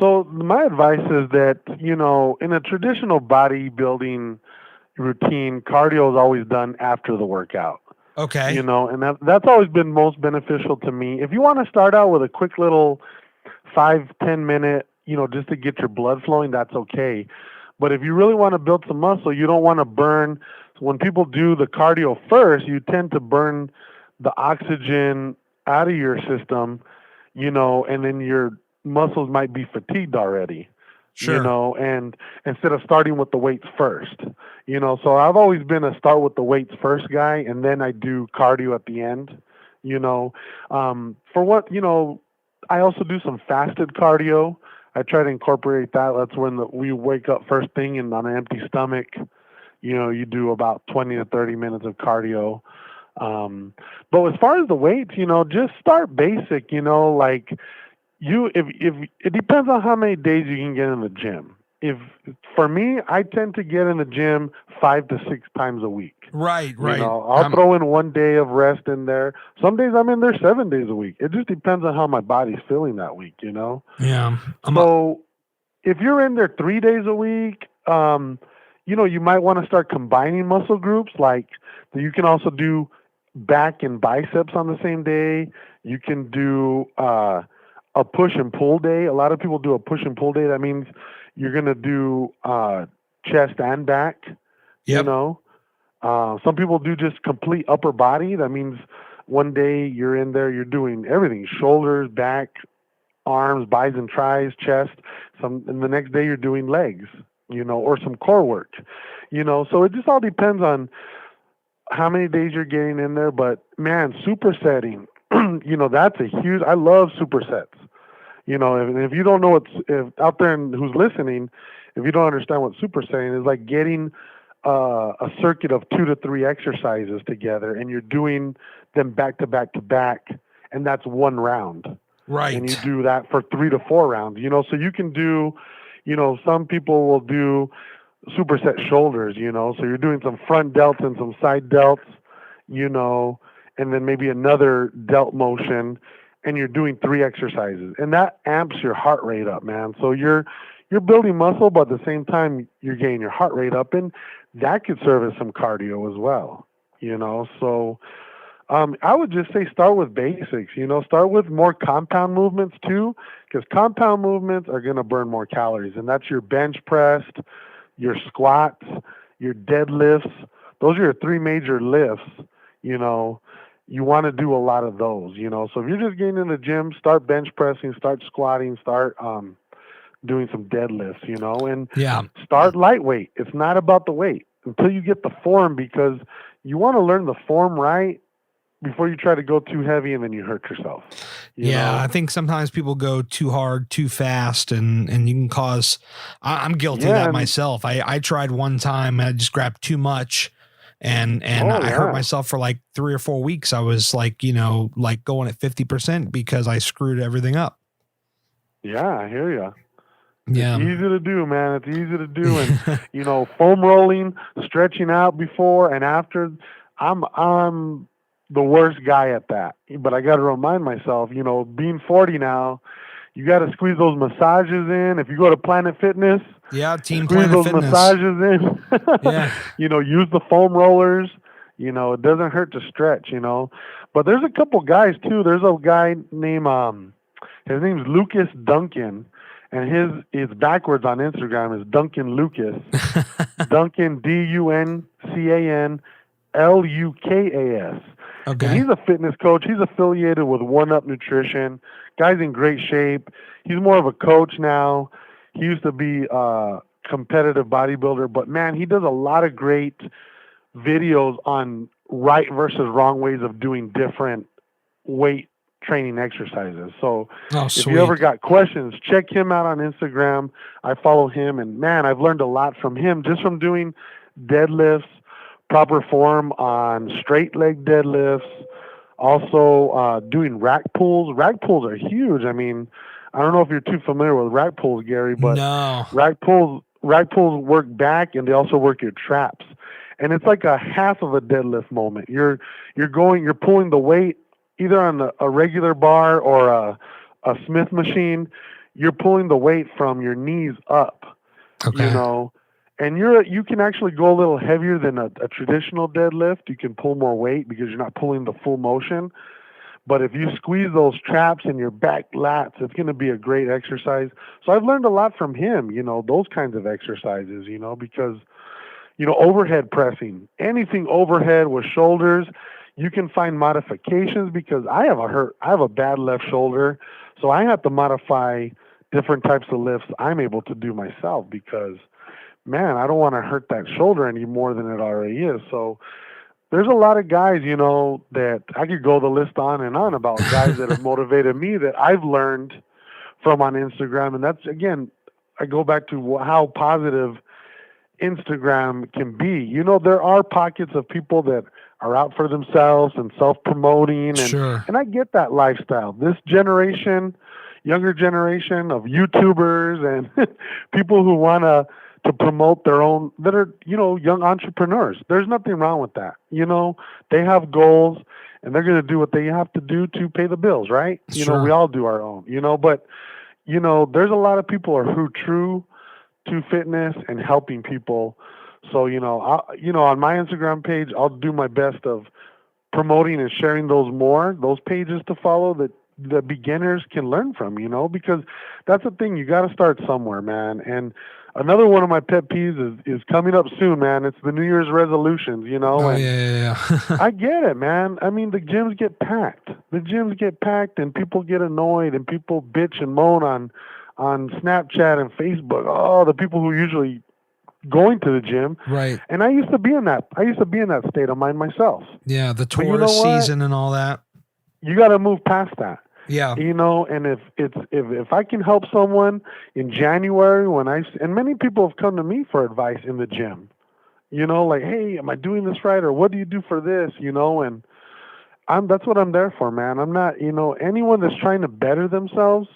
So my advice is that, in a traditional bodybuilding routine, cardio is always done after the workout. Okay. And that's always been most beneficial to me. If you want to start out with a quick little 5-10 minute, just to get your blood flowing, that's okay. But if you really want to build some muscle, you don't want to burn. When people do the cardio first, you tend to burn the oxygen out of your system, and then your muscles might be fatigued already. Sure. And instead of starting with the weights first, so I've always been a start with the weights first guy, and then I do cardio at the end, for what, I also do some fasted cardio. I try to incorporate that. That's when we wake up first thing and on an empty stomach, you do about 20 to 30 minutes of cardio. But as far as the weights, just start basic, like, if it depends on how many days you can get in the gym. For me, I tend to get in the gym 5 to 6 times a week. Right. I'll throw in 1 day of rest in there. Some days I'm in there 7 days a week. It just depends on how my body's feeling that week, Yeah. So if you're in there 3 days a week, you might want to start combining muscle groups. Like you can also do back and biceps on the same day. You can do a push and pull day. A lot of people do a push and pull day. That means you're going to do chest and back, Yep. Some people do just complete upper body. That means one day you're in there, you're doing everything, shoulders, back, arms, bis and tris, chest. And the next day you're doing legs, or some core work, So it just all depends on how many days you're getting in there. But man, supersetting, that's a huge, I love supersets. If you don't know out there and who's listening, if you don't understand what supersetting is, like getting a circuit of 2 to 3 exercises together, and you're doing them back to back to back, and that's one round. Right. And you do that for 3 to 4 rounds. So you can do, some people will do superset shoulders. So you're doing some front delts and some side delts, and then maybe another delt motion, and you're doing 3 exercises, and that amps your heart rate up, man. So you're building muscle, but at the same time you're getting your heart rate up, and that could serve as some cardio as well. So I would just say start with basics. Start with more compound movements too, because compound movements are going to burn more calories, and that's your bench press, your squats, your deadlifts. Those are your 3 major lifts. You want to do a lot of those, So if you're just getting in the gym, start bench pressing, start squatting, start doing some deadlifts, and start lightweight. It's not about the weight until you get the form, because you want to learn the form right before you try to go too heavy and then you hurt yourself. You know? I think sometimes people go too hard, too fast, and you can cause, I'm guilty of that myself. I tried one time and I just grabbed too much. And I hurt myself for like 3 or 4 weeks. I was like, like going at 50% because I screwed everything up. Yeah, I hear you. Yeah. It's easy to do, man. It's easy to do. And, foam rolling, stretching out before and after, I'm the worst guy at that. But I got to remind myself, being 40 now, you got to squeeze those massages in. If you go to Planet Fitness, Team squeeze Planet those Fitness. massages in. Use the foam rollers. It doesn't hurt to stretch. But there's a couple guys too. There's a guy named his name's Lucas Duncan, and his backwards on Instagram is Duncan Lucas. Duncan DUNCANLUKAS. Okay. And he's a fitness coach. He's affiliated with One Up Nutrition. Guy's in great shape. He's more of a coach now. He used to be a competitive bodybuilder, but man, he does a lot of great videos on right versus wrong ways of doing different weight training exercises. So if you ever got questions, check him out on Instagram. I follow him, and man, I've learned a lot from him just from doing deadlifts, proper form on straight leg deadlifts, also doing rack pulls. Rack pulls are huge. I mean, I don't know if you're too familiar with rack pulls, Gary, but no. rack pulls work back, and they also work your traps. And it's like a half of a deadlift moment. You're pulling the weight either on a regular bar or a Smith machine. You're pulling the weight from your knees up, okay. you know, and you can actually go a little heavier than a traditional deadlift. You can pull more weight because you're not pulling the full motion. But if you squeeze those traps in your back lats, it's going to be a great exercise. So I've learned a lot from him, you know, those kinds of exercises, you know, because, you know, overhead pressing, anything overhead with shoulders, you can find modifications because I have a bad left shoulder. So I have to modify different types of lifts I'm able to do myself because, man, I don't want to hurt that shoulder any more than it already is. So there's a lot of guys, you know, that I could go the list on and on about guys that have motivated me that I've learned from on Instagram. And that's, again, I go back to how positive Instagram can be. You know, there are pockets of people that are out for themselves and self-promoting. And I get that lifestyle. This generation, younger generation of YouTubers and people who want to promote their own, that are, you know, young entrepreneurs. There's nothing wrong with that. You know, they have goals and they're going to do what they have to do to pay the bills, right? You know, we all do our own, you know, but, you know, there's a lot of people who are true to fitness and helping people. So, you know, on my Instagram page, I'll do my best of promoting and sharing those pages to follow that the beginners can learn from, you know, because that's the thing. You got to start somewhere, man. And another one of my pet peeves is coming up soon, man. It's the New Year's resolutions, you know. Yeah. I get it, man. I mean, the gyms get packed. And people get annoyed and people bitch and moan on Snapchat and Facebook. Oh, the people who usually going to the gym. Right. And I used to be in that state of mind myself. Yeah, the tourist season and all that. You got to move past that. Yeah. You know, and if I can help someone in January and many people have come to me for advice in the gym, you know, like, hey, am I doing this right? Or what do you do for this? You know, and that's what I'm there for, man. I'm not, you know, anyone that's trying to better themselves,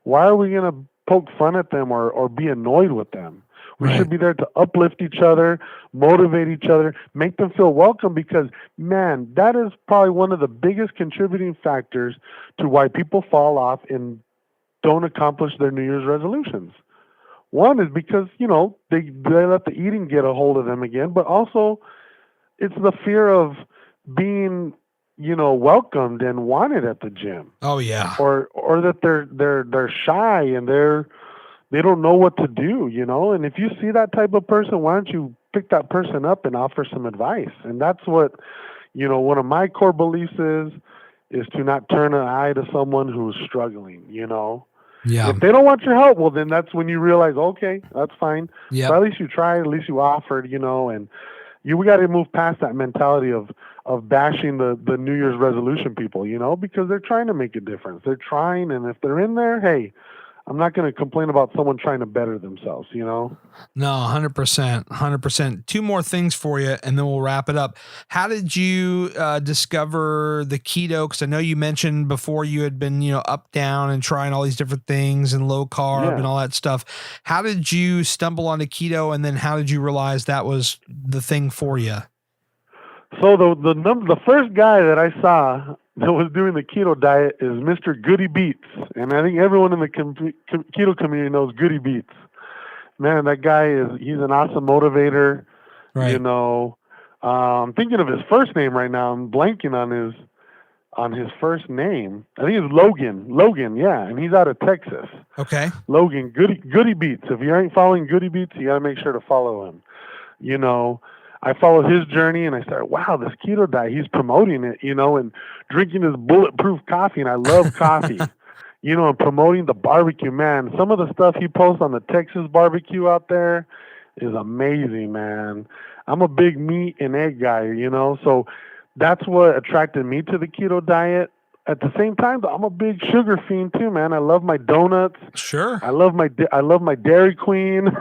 why are we going to poke fun at them or be annoyed with them? We should be there to uplift each other, motivate each other, make them feel welcome because, man, that is probably one of the biggest contributing factors to why people fall off and don't accomplish their New Year's resolutions. One is because, you know, they let the eating get a hold of them again, but also it's the fear of being, you know, welcomed and wanted at the gym. Oh, yeah. Or that they're shy and they don't know what to do, you know? And if you see that type of person, why don't you pick that person up and offer some advice? And that's what, you know, one of my core beliefs is to not turn an eye to someone who's struggling, you know? Yeah. If they don't want your help, well, then that's when you realize, okay, that's fine. Yeah. So at least you tried, at least you offered, you know, and we got to move past that mentality of bashing the New Year's resolution people, you know, because they're trying to make a difference. They're trying, and if they're in there, hey, I'm not going to complain about someone trying to better themselves, you know? No, 100%. Two more things for you, and then we'll wrap it up. How did you discover the keto? Because I know you mentioned before you had been, you know, up, down, and trying all these different things and low carb and all that stuff. How did you stumble onto keto, and then how did you realize that was the thing for you? So the first guy that I saw that was doing the keto diet is Mr. Goody Beats. And I think everyone in the keto community knows Goody Beats. Man, that guy he's an awesome motivator. Right. You know, I'm thinking of his first name right now. I'm blanking on on his first name. I think it's Logan. Logan, yeah, and he's out of Texas. Okay. Logan, Goody Beats. If you ain't following Goody Beats, you got to make sure to follow him. You know, I followed his journey, and I started, wow, this keto diet, he's promoting it, you know, and drinking his bulletproof coffee, and I love coffee. You know, and promoting the barbecue, man. Some of the stuff he posts on the Texas barbecue out there is amazing, man. I'm a big meat and egg guy, you know, so that's what attracted me to the keto diet. At the same time, I'm a big sugar fiend too, man. I love my donuts. Sure. I love my Dairy Queen.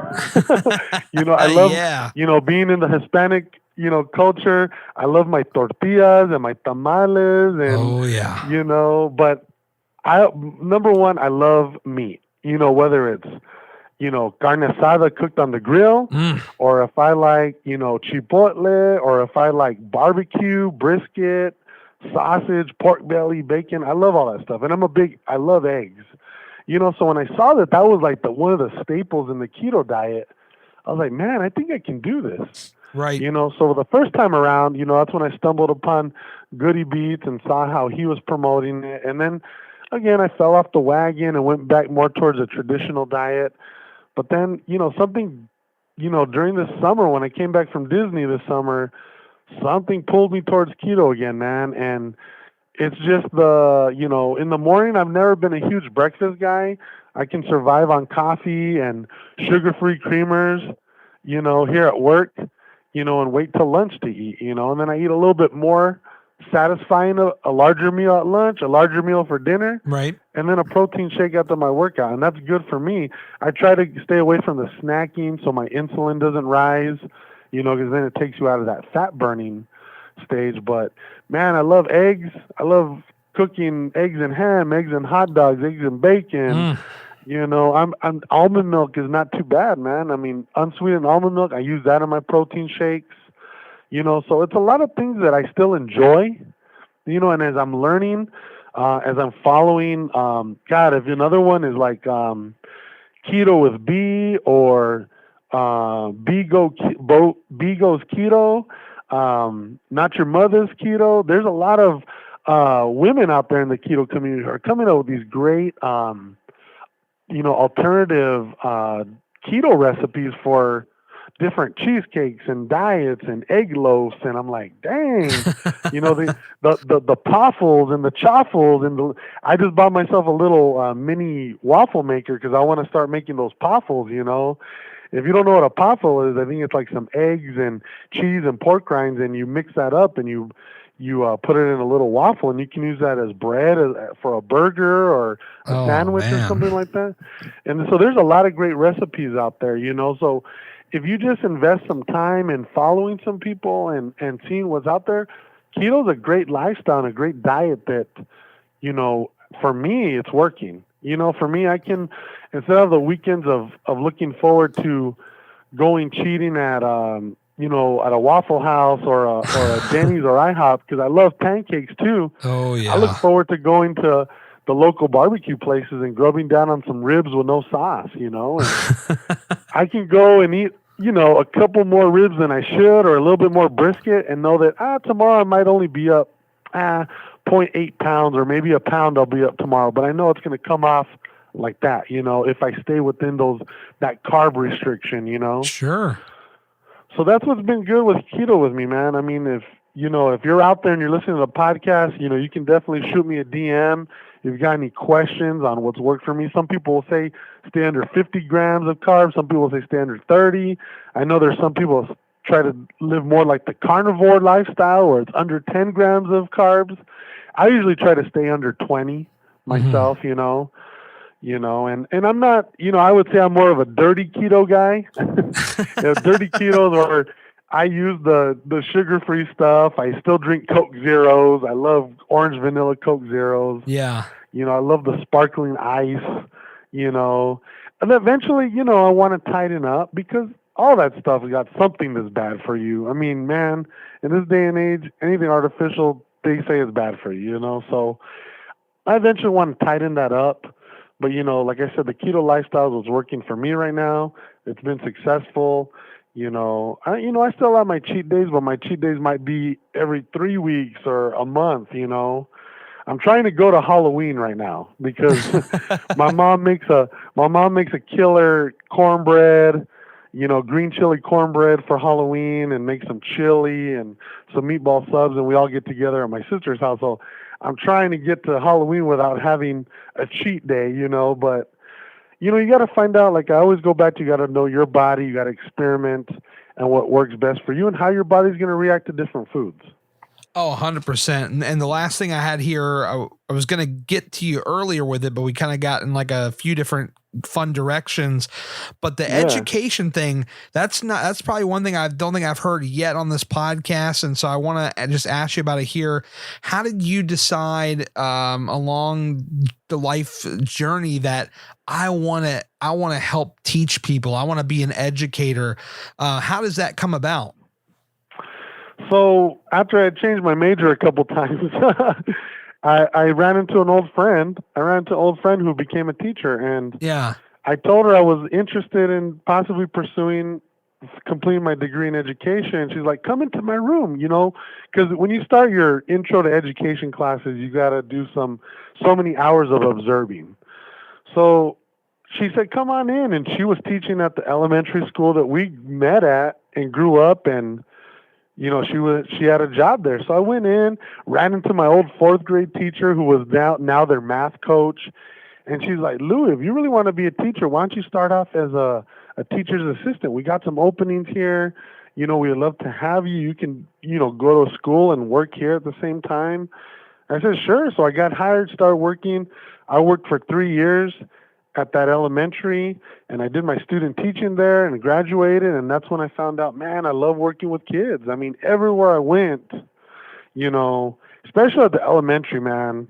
You know, I love yeah. you know, being in the Hispanic, you know, culture. I love my tortillas and my tamales and Oh yeah. you know, but number one, I love meat. You know, whether it's, you know, carne asada cooked on the grill, or if I like, you know, chipotle, or if I like barbecue, brisket, sausage, pork belly, bacon. I love all that stuff. And I love eggs. You know, so when I saw that was like one of the staples in the keto diet, I was like, man, I think I can do this. Right. You know, so the first time around, you know, that's when I stumbled upon Goody Beats and saw how he was promoting it. And then again, I fell off the wagon and went back more towards a traditional diet. But then, you know, something, you know, during this summer, when I came back from Disney this summer, something pulled me towards keto again, man. And it's just you know, in the morning, I've never been a huge breakfast guy. I can survive on coffee and sugar-free creamers, you know, here at work, you know, and wait till lunch to eat, you know. And then I eat a little bit more, satisfying a larger meal at lunch, a larger meal for dinner, right, and then a protein shake after my workout, and that's good for me. I try to stay away from the snacking so my insulin doesn't rise, you know, because then it takes you out of that fat burning stage. But man, I love eggs. I love cooking eggs and ham, eggs and hot dogs, eggs and bacon. You know, I'm almond milk is not too bad, man. I mean, unsweetened almond milk, I use that in my protein shakes. You know, so it's a lot of things that I still enjoy, you know, and as I'm learning, as I'm following, God, if another one is like Keto with B, or B goes keto, not your mother's keto. There's a lot of women out there in the keto community who are coming up with these great, you know, alternative keto recipes for different cheesecakes and diets and egg loaves, and I'm like, dang, you know, the poffles and the chaffles and I just bought myself a little mini waffle maker because I want to start making those poffles. You know, if you don't know what a poffle is, I think it's like some eggs and cheese and pork rinds, and you mix that up and you put it in a little waffle, and you can use that as bread for a burger or a sandwich or something like that. And so there's a lot of great recipes out there, you know. So if you just invest some time in following some people and seeing what's out there, keto's a great lifestyle and a great diet that, you know, for me, it's working. You know, for me, I can, instead of the weekends of looking forward to going cheating at, you know, at a Waffle House or a Denny's or IHOP, because I love pancakes too. Oh, yeah. I look forward to going to the local barbecue places and grubbing down on some ribs with no sauce, you know. And I can go and eat, you know, a couple more ribs than I should, or a little bit more brisket, and know that tomorrow I might only be up 0.8 pounds, or maybe a pound I'll be up tomorrow, but I know it's going to come off like that, you know, if I stay within that carb restriction, you know. Sure. So that's what's been good with keto with me, man. I mean, if you're out there and you're listening to the podcast, you know, you can definitely shoot me a DM if you've got any questions on what's worked for me. Some people will say stay under 50 grams of carbs. Some people will say stay under 30. I know there's some people who try to live more like the carnivore lifestyle, where it's under 10 grams of carbs. I usually try to stay under 20 myself, you know, and I'm not, you know, I would say I'm more of a dirty keto guy. You know, dirty ketos, or I use the sugar-free stuff. I still drink Coke Zeros. I love orange vanilla Coke Zeros. Yeah. You know, I love the sparkling ice, you know. And eventually, you know, I want to tighten up, because all that stuff has got something that's bad for you. I mean, man, in this day and age, anything artificial, they say is bad for you, you know. So I eventually want to tighten that up. But, you know, like I said, the keto lifestyle is working for me right now. It's been successful. You know, I still have my cheat days, but my cheat days might be every 3 weeks or a month, you know. I'm trying to go to Halloween right now because my mom makes a killer cornbread, green chili cornbread for Halloween, and makes some chili and some meatball subs, and we all get together at my sister's house. So I'm trying to get to Halloween without having a cheat day, but you got to find out, like I always go back to, you got to know your body, you got to experiment and what works best for you and how your body's going to react to different foods. Oh, 100%. And the last thing I had here, I was going to get to you earlier with it, but we kind of got in like a few different fun directions. But the education thing, that's probably one thing I don't think I've heard yet on this podcast. And so I want to just ask you about it here. How did you decide along the life journey that I want to help teach people? I want to be an educator. How does that come about? So after I changed my major a couple times, I ran into an old friend. I ran into an old friend who became a teacher, and I told her I was interested in possibly completing my degree in education. She's like, "Come into my room," because when you start your intro to education classes, you got to do so many hours of observing. So she said, "Come on in," and she was teaching at the elementary school that we met at and grew up, and she had a job there. So I went in, ran into my old 4th grade teacher who was now their math coach. And she's like, "Louie, if you really want to be a teacher, why don't you start off as a teacher's assistant? We got some openings here. We'd love to have you. You can, go to school and work here at the same time." I said, "Sure." So I got hired, started working. I worked for 3 years at that elementary, and I did my student teaching there and graduated, and that's when I found out, man, I love working with kids. I mean, everywhere I went, especially at the elementary, man,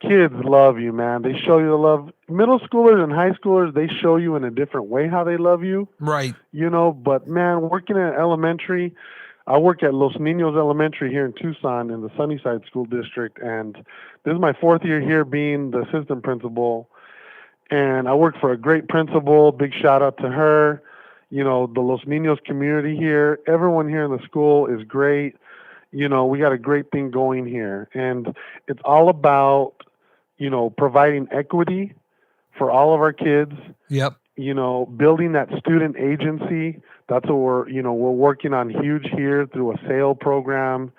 kids love you, man. They show you the love. Middle schoolers and high schoolers, they show you in a different way how they love you. Right. But man, working at elementary, I work at Los Niños Elementary here in Tucson in the Sunnyside School District, and this is my 4th year here being the assistant principal. And I work for a great principal. Big shout out to her. The Los Niños community here, everyone here in the school is great. We got a great thing going here. And it's all about, providing equity for all of our kids. Yep. Building that student agency. That's what we're working on huge here through a SAIL program,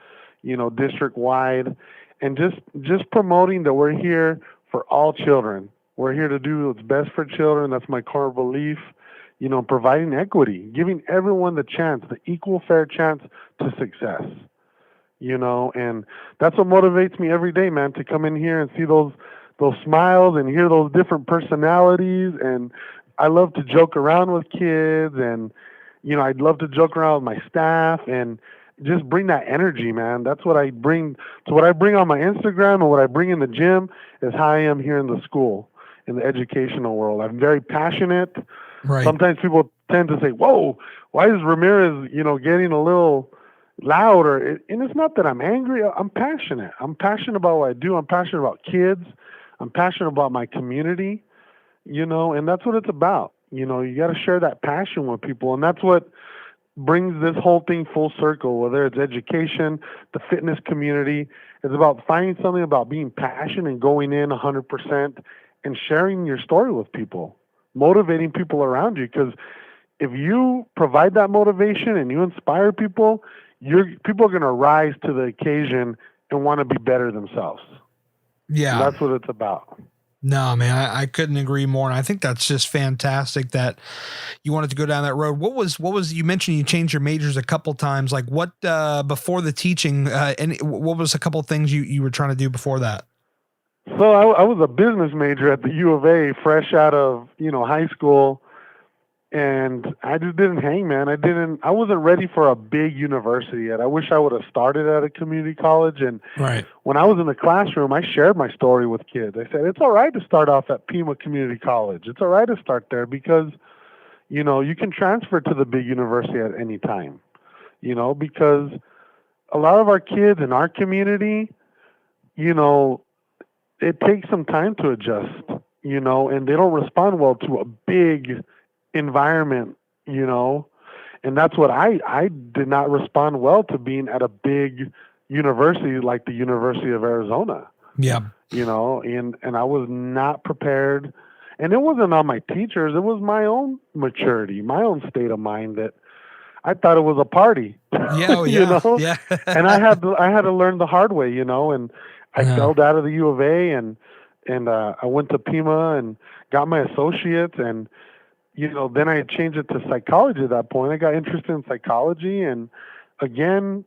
district wide. And just promoting that we're here for all children. We're here to do what's best for children. That's my core belief. Providing equity, giving everyone the chance, the equal, fair chance to success. And that's what motivates me every day, man, to come in here and see those smiles and hear those different personalities. And I love to joke around with kids, and I'd love to joke around with my staff and just bring that energy, man. That's what I bring. So what I bring on my Instagram and what I bring in the gym is how I am here in the school, in the educational world. I'm very passionate. Right. Sometimes people tend to say, "Whoa, why is Ramirez, getting a little loud?" And it's not that I'm angry. I'm passionate. I'm passionate about what I do. I'm passionate about kids. I'm passionate about my community, and that's what it's about. You got to share that passion with people, and that's what brings this whole thing full circle, whether it's education, the fitness community. It's about finding something about being passionate and going in 100% and sharing your story with people, motivating people around you. Because if you provide that motivation and you inspire people, people are going to rise to the occasion and want to be better themselves. Yeah. And that's what it's about. No, man, I couldn't agree more. And I think that's just fantastic that you wanted to go down that road. What was, you mentioned you changed your majors a couple times. Like what, before the teaching, and what was a couple of things you were trying to do before that? So I was a business major at the U of A, fresh out of, high school. And I just didn't hang, man. I wasn't ready for a big university yet. I wish I would have started at a community college. And right. When I was in the classroom, I shared my story with kids. I said, it's all right to start off at Pima Community College. It's all right to start there because, you can transfer to the big university at any time, because a lot of our kids in our community, it takes some time to adjust, and they don't respond well to a big environment, and that's what I did not respond well to being at a big university like the University of Arizona. Yeah. And I was not prepared. And it wasn't on my teachers. It was my own maturity, my own state of mind that I thought it was a party. Yeah. Oh, yeah. Yeah. And I had to learn the hard way, and I failed out of the U of A and I went to Pima and got my associates, and then I changed it to psychology at that point. I got interested in psychology, and again,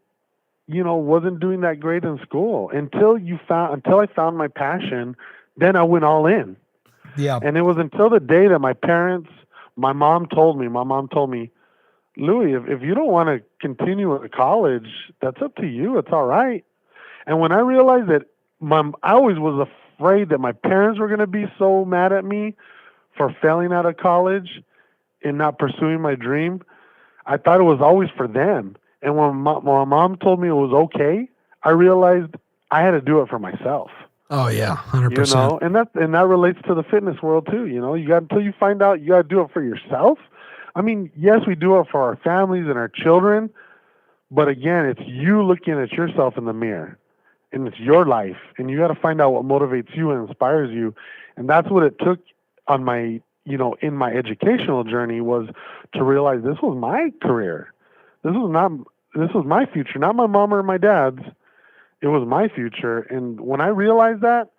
wasn't doing that great in school until I found my passion. Then I went all in. Yeah. And it was until the day that my mom told me, Louie, if you don't want to continue at college, that's up to you. It's all right. And when I realized that I always was afraid that my parents were going to be so mad at me for failing out of college and not pursuing my dream, I thought it was always for them. And when my mom told me it was okay, I realized I had to do it for myself. Oh yeah, 100%. And that relates to the fitness world too. You got until you find out you got to do it for yourself. I mean, yes, we do it for our families and our children, but again, it's you looking at yourself in the mirror, and it's your life, and you got to find out what motivates you and inspires you. And that's what it took on my, in my educational journey, was to realize this was my career. This was my future, not my mom or my dad's. It was my future. And when I realized that,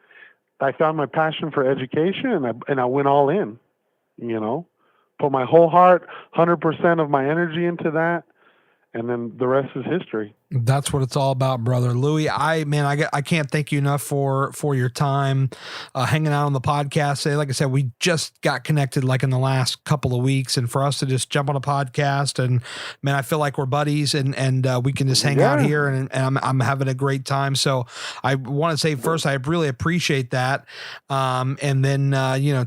I found my passion for education, and I went all in, put my whole heart, 100% of my energy into that. And then the rest is history. That's what it's all about, brother. Louie, I can't thank you enough for your time hanging out on the podcast. Like I said, we just got connected like in the last couple of weeks, and for us to just jump on a podcast, and man, I feel like we're buddies, and we can just hang out here, and I'm having a great time. So I want to say first, I really appreciate that. And then,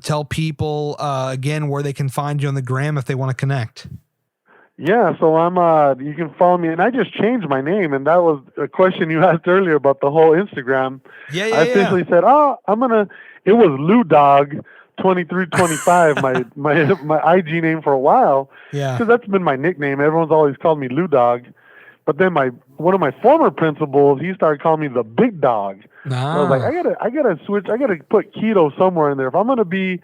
tell people again where they can find you on the gram if they want to connect. Yeah, so you can follow me, and I just changed my name, and that was a question you asked earlier about the whole Instagram. I officially said, it was Lou Dog 2325, my IG name for a while. Yeah. Because that's been my nickname. Everyone's always called me Lou Dog. But then one of my former principals, he started calling me the Big Dog. So I was like, I gotta switch, I gotta put keto somewhere in there. If I'm gonna be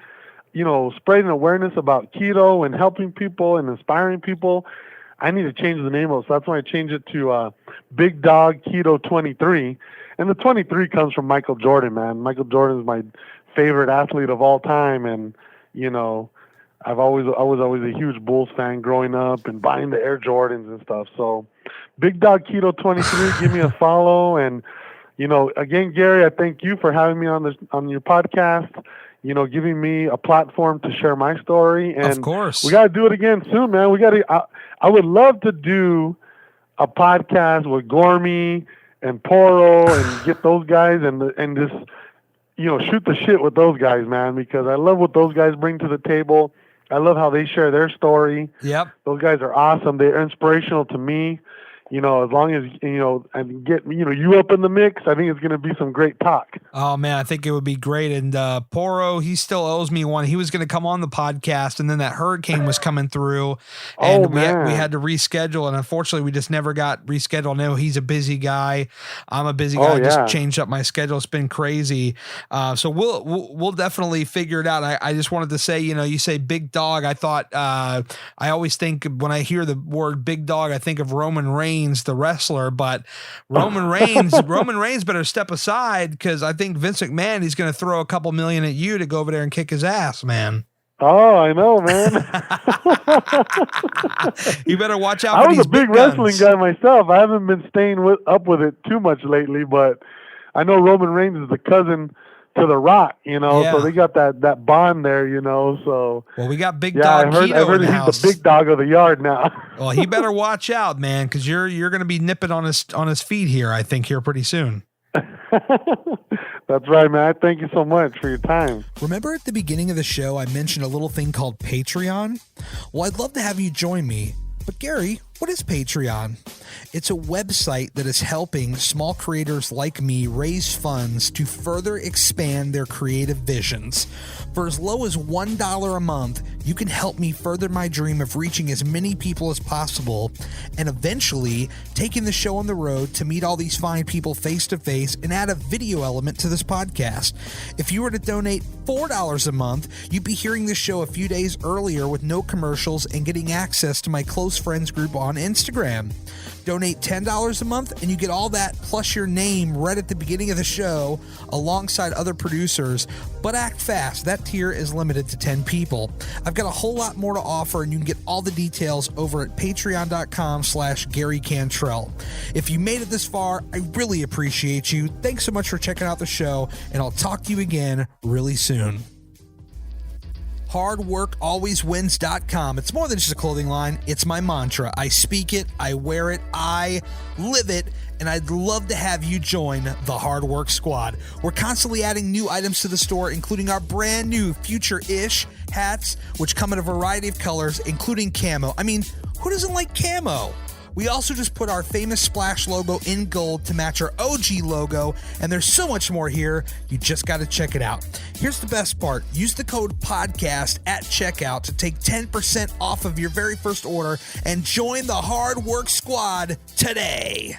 spreading awareness about keto and helping people and inspiring people, I need to change the name of it. So that's why I changed it to Big Dog Keto 23. And the 23 comes from Michael Jordan, man. Michael Jordan is my favorite athlete of all time. And, I was always a huge Bulls fan growing up and buying the Air Jordans and stuff. So Big Dog Keto 23, give me a follow. And, again, Gary, I thank you for having me on your podcast. Giving me a platform to share my story. And of course, we got to do it again soon, man. I would love to do a podcast with Gormy and Poro and get those guys and just, shoot the shit with those guys, man, because I love what those guys bring to the table. I love how they share their story. Yep. Those guys are awesome. They're inspirational to me. As long as, I get, you up in the mix, I think it's going to be some great talk. Oh, man, I think it would be great. And Poro, he still owes me one. He was going to come on the podcast, and then that hurricane was coming through, and we had to reschedule. And unfortunately, we just never got rescheduled. I know he's a busy guy. I'm a busy guy. I just changed up my schedule. It's been crazy. So we'll definitely figure it out. I just wanted to say, you say Big Dog. I thought, I always think when I hear the word Big Dog, I think of Roman Reigns, the wrestler, but Roman Reigns better step aside, because I think Vince McMahon, he's going to throw a couple million at you to go over there and kick his ass, man. Oh, I know, man. You better watch out. I was a big wrestling guy myself. I haven't been staying up with it too much lately, but I know Roman Reigns is the cousin to The Rock, so they got that bond there, so. Well, we got Big Dog Keto I heard in the he's house. The big dog of the yard now. Well, he better watch out, man, because you're going to be nipping on his feet here, I think, here pretty soon. That's right, man. Thank you so much for your time. Remember at the beginning of the show, I mentioned a little thing called Patreon? Well, I'd love to have you join me. But Gary, what is Patreon? It's a website that is helping small creators like me raise funds to further expand their creative visions. For as low as $1 a month, you can help me further my dream of reaching as many people as possible and eventually taking the show on the road to meet all these fine people face to face and add a video element to this podcast. If you were to donate $4 a month, you'd be hearing this show a few days earlier with no commercials and getting access to my close friends group on Instagram. Donate $10 a month and you get all that plus your name right at the beginning of the show alongside other producers. But act fast. That tier is limited to 10 people. I've got a whole lot more to offer and you can get all the details over at patreon.com/Gary Cantrell. If you made it this far, I really appreciate you. Thanks so much for checking out the show and I'll talk to you again really soon. HardWorkAlwaysWins.com. It's more than just a clothing line. It's my mantra. I speak it, I wear it, I live it, and I'd love to have you join the Hard Work Squad. We're constantly adding new items to the store, including our brand new Future-ish hats, which come in a variety of colors, including camo. I mean, who doesn't like camo? We also just put our famous Splash logo in gold to match our OG logo, and there's so much more here. You just got to check it out. Here's the best part. Use the code PODCAST at checkout to take 10% off of your very first order and join the Hard Work Squad today.